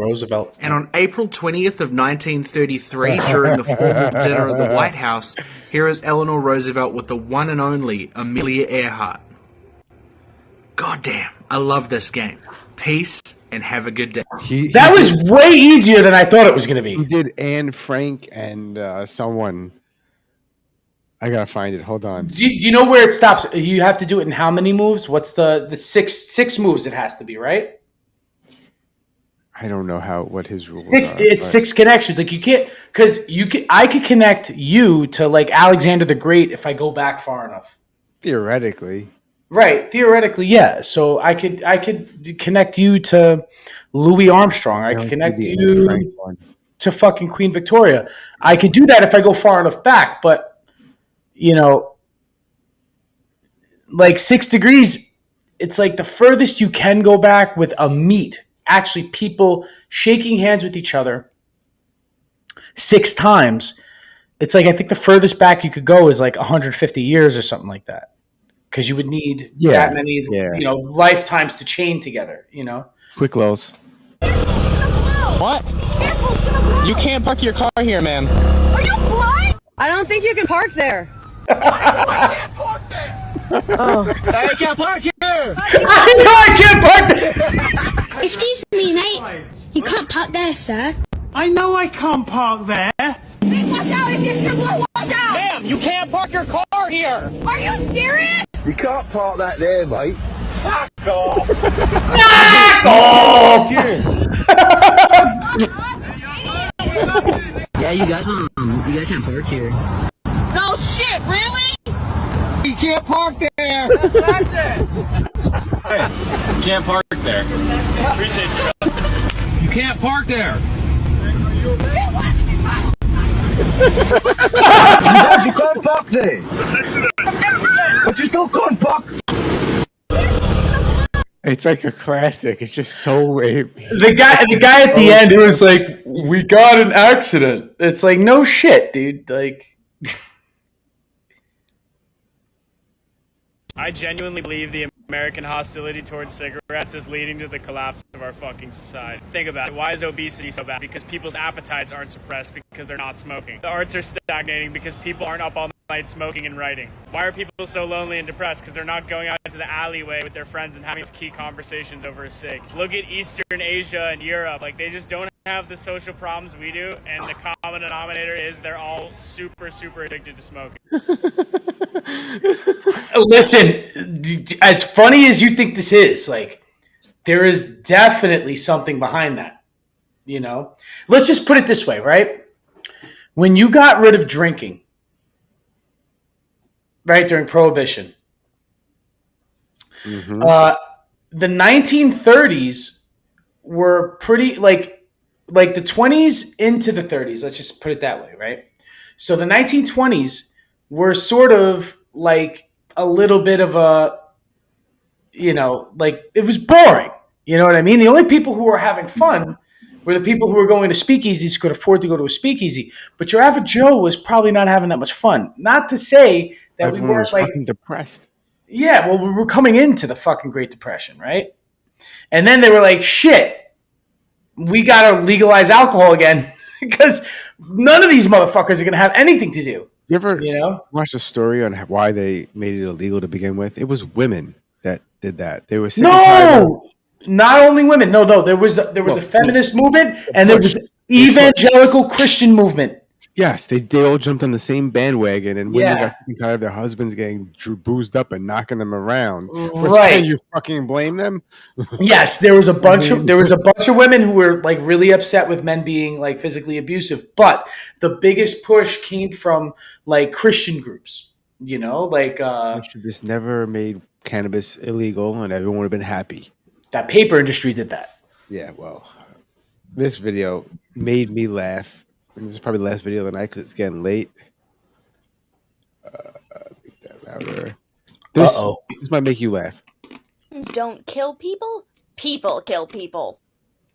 And on April 20th of 1933, during the formal dinner at the White House, here is Eleanor Roosevelt with the one and only Amelia Earhart. Goddamn, I love this game. Peace and have a good day. That was way easier than I thought it was going to be. He did Anne Frank and someone. I gotta find it. Hold on. Do you know where it stops? You have to do it in how many moves? What's the six moves? It has to be, right? I don't know what his rules are. It's 6 connections. Like you can't, because I could connect you to like Alexander the Great if I go back far enough. Theoretically. Right. Theoretically, yeah. So I could connect you to Louis Armstrong. I could connect you to fucking Queen Victoria. I could do that if I go far enough back, but like 6 degrees, it's like the furthest you can go back with a meet. Actually, people shaking hands with each other 6 times. It's like, I think the furthest back you could go is like 150 years or something like that. Because you would need that many, lifetimes to chain together, Quick lows. What? You can't park your car here, ma'am. Are you blind? I don't think you can park there. I can't park there. Oh. I can't park here. I can't park there. Excuse me, mate. You can't park there, sir. I know I can't park there. Watch out! If you watch out! Ma'am, you can't park your car here. Are you serious? You can't park that there, mate. Fuck off. Fuck off. Yeah, you guys can't park here. No shit, really? You can't park there. That's it. Hey, you can't park there. Appreciate you. You can't park there. You can't park there. But you still can't park. It's like a classic. It's just so the guy at the end who was like, "We got an accident." It's like, no shit, dude. Like, I genuinely believe the American hostility towards cigarettes is leading to the collapse of our fucking society. Think about it. Why is obesity so bad? Because people's appetites aren't suppressed because they're not smoking. The arts are stagnating because people aren't up on moonlight smoking and writing? Why are people so lonely and depressed? Because they're not going out into the alleyway with their friends and having key conversations over a cig. Look at Eastern Asia and Europe. Like, they just don't have the social problems we do, and the common denominator is they're all super, super addicted to smoking. Listen, as funny as you think this is, like, there is definitely something behind that. You know, let's just put it this way, right? When you got rid of drinking, right, during Prohibition, the 1930s were pretty like the 20s into the 30s. Let's just put it that way, right? So the 1920s were sort of like a little bit of a, you know, like it was boring. You know what I mean? The only people who were having fun were the people who were going to speakeasies, could afford to go to a speakeasy. But your average Joe was probably not having that much fun. Not to say that Everyone we weren't was like fucking depressed. Yeah, well, we were coming into the fucking Great Depression, right? And then they were like, shit, we got to legalize alcohol again because none of these motherfuckers are going to have anything to do. You ever watch a story on why they made it illegal to begin with? It was women that did that. They were sick and tired of- not only women. No, there was a feminist movement and there was an evangelical Christian movement. Yes, they all jumped on the same bandwagon, and women got sick and tired of their husbands getting boozed up and knocking them around. Right? Can you fucking blame them? Yes, there was a bunch of women who were like really upset with men being like physically abusive, but the biggest push came from like Christian groups. You know, like They should just never made cannabis illegal, and everyone would have been happy. That paper industry did that. Yeah, well, this video made me laugh. And this is probably the last video of the night because it's getting late. Make that louder. This might make you laugh. Guns don't kill people. People kill people.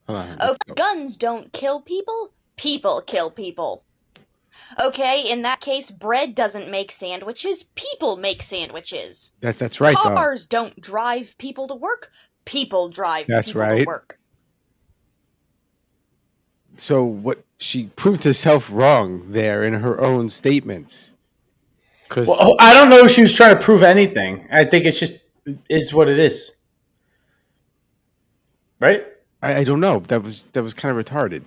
Hold on, Oh, guns don't kill people. People kill people. Okay, in that case, bread doesn't make sandwiches. People make sandwiches. That's right, though. Cars don't drive people to work. People drive That's people right. to work. So what she proved herself wrong there in her own statements. Well, I don't know if she was trying to prove anything. I think it's just is what it is. Right? I don't know. That was kind of retarded.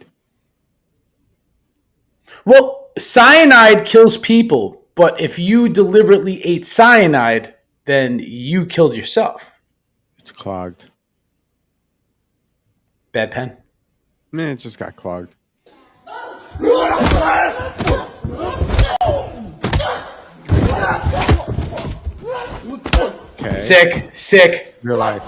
Well, cyanide kills people, but if you deliberately ate cyanide, then you killed yourself. It's clogged. Bad pen. Man, it just got clogged. Okay. Sick. Real life.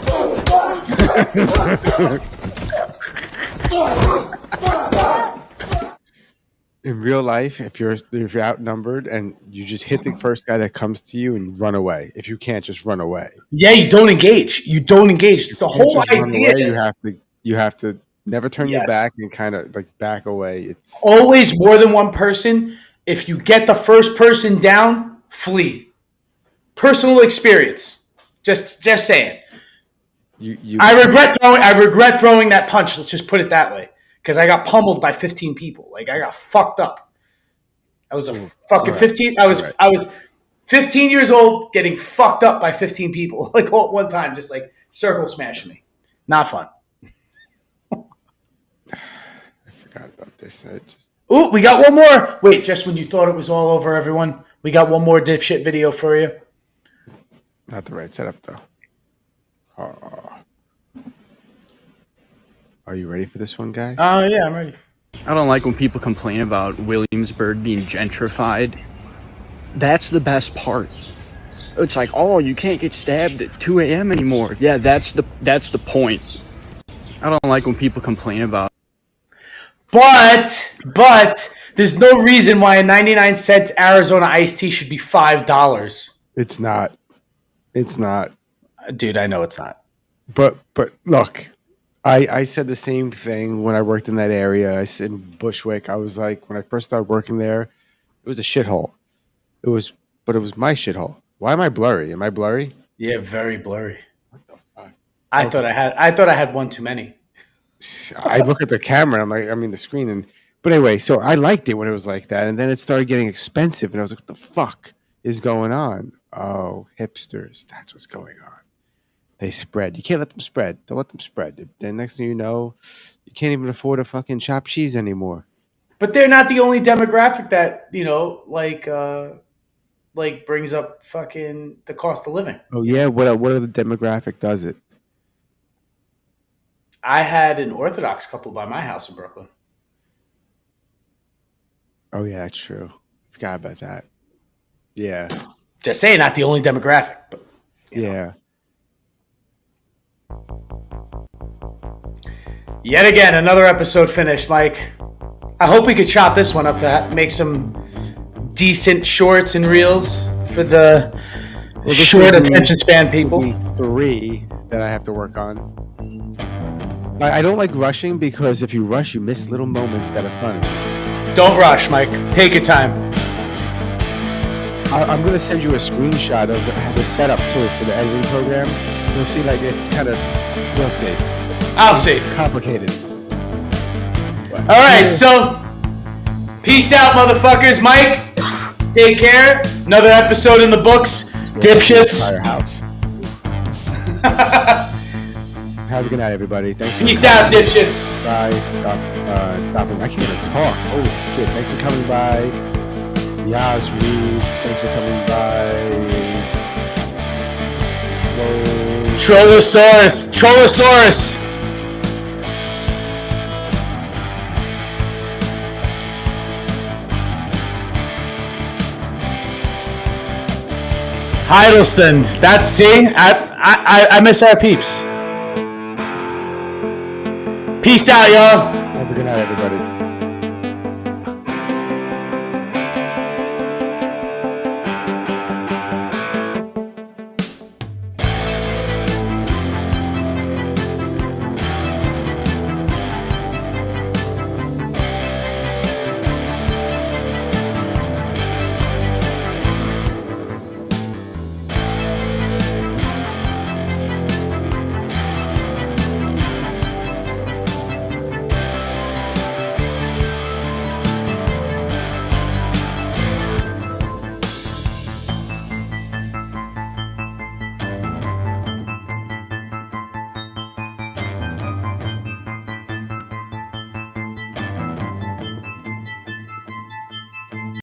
In real life, if you're outnumbered and you just hit the first guy that comes to you and run away. If you can't, just run away. Yeah, you don't engage. The whole idea. You have to never turn your back and kind of like back away. It's always more than one person. If you get the first person down, flee. Personal experience. Just saying. I regret throwing that punch. Let's just put it that way, because I got pummeled by 15 people. Like I got fucked up. I was a fucking 15. I was 15 years old, getting fucked up by 15 people like all at one time, just like circle smashing me. Not fun. I forgot about this. Ooh, we got one more. Wait, just when you thought it was all over, everyone, we got one more dipshit video for you. Not the right setup, though. Are you ready for this one, guys? Oh, yeah, I'm ready. I don't like when people complain about Williamsburg being gentrified. That's the best part. It's like, oh, you can't get stabbed at 2 a.m. anymore. Yeah, that's the point. I don't like when people complain about. But there's no reason why a 99-cent Arizona iced tea should be $5. It's not. Dude, I know it's not. But look, I said the same thing when I worked in that area. I said in Bushwick, I was like, when I first started working there, it was a shithole. But it was my shithole. Why am I blurry? Am I blurry? Yeah, very blurry. What the fuck? I thought I had one too many. I look at the camera, the screen, but anyway, so I liked it when it was like that, and then it started getting expensive, and I was like, what the fuck? is going on? Oh, hipsters. That's what's going on. They spread. You can't let them spread. Don't let them spread. Then next thing you know, you can't even afford a fucking chopped cheese anymore. But they're not the only demographic that, like brings up fucking the cost of living. Oh yeah, what other demographic does it? I had an Orthodox couple by my house in Brooklyn. Oh yeah, that's true. Forgot about that. Yeah. Just saying, not the only demographic, but yeah. Yet again, another episode finished, Mike. I hope we could chop this one up to make some decent shorts and reels for the short attention span people. 3 that I have to work on. I don't like rushing because if you rush, you miss little moments that are funny. Don't rush, Mike. Take your time. I'm going to send you a screenshot of the setup too for the editing program. You'll see like it's kind of, you'll see. I'll see. Complicated. All right, so peace out, motherfuckers. Mike, take care. Another episode in the books. Dipshits. Firehouse. Have a good night, everybody. Thanks. Peace out, dipshits. Bye. Stop. I can't even talk. Holy shit. Thanks for coming by. Yaz Reeds. Thanks for coming by. Trollosaurus. Hiddleston. I miss our peeps. Peace out, y'all. Have a good night, everybody.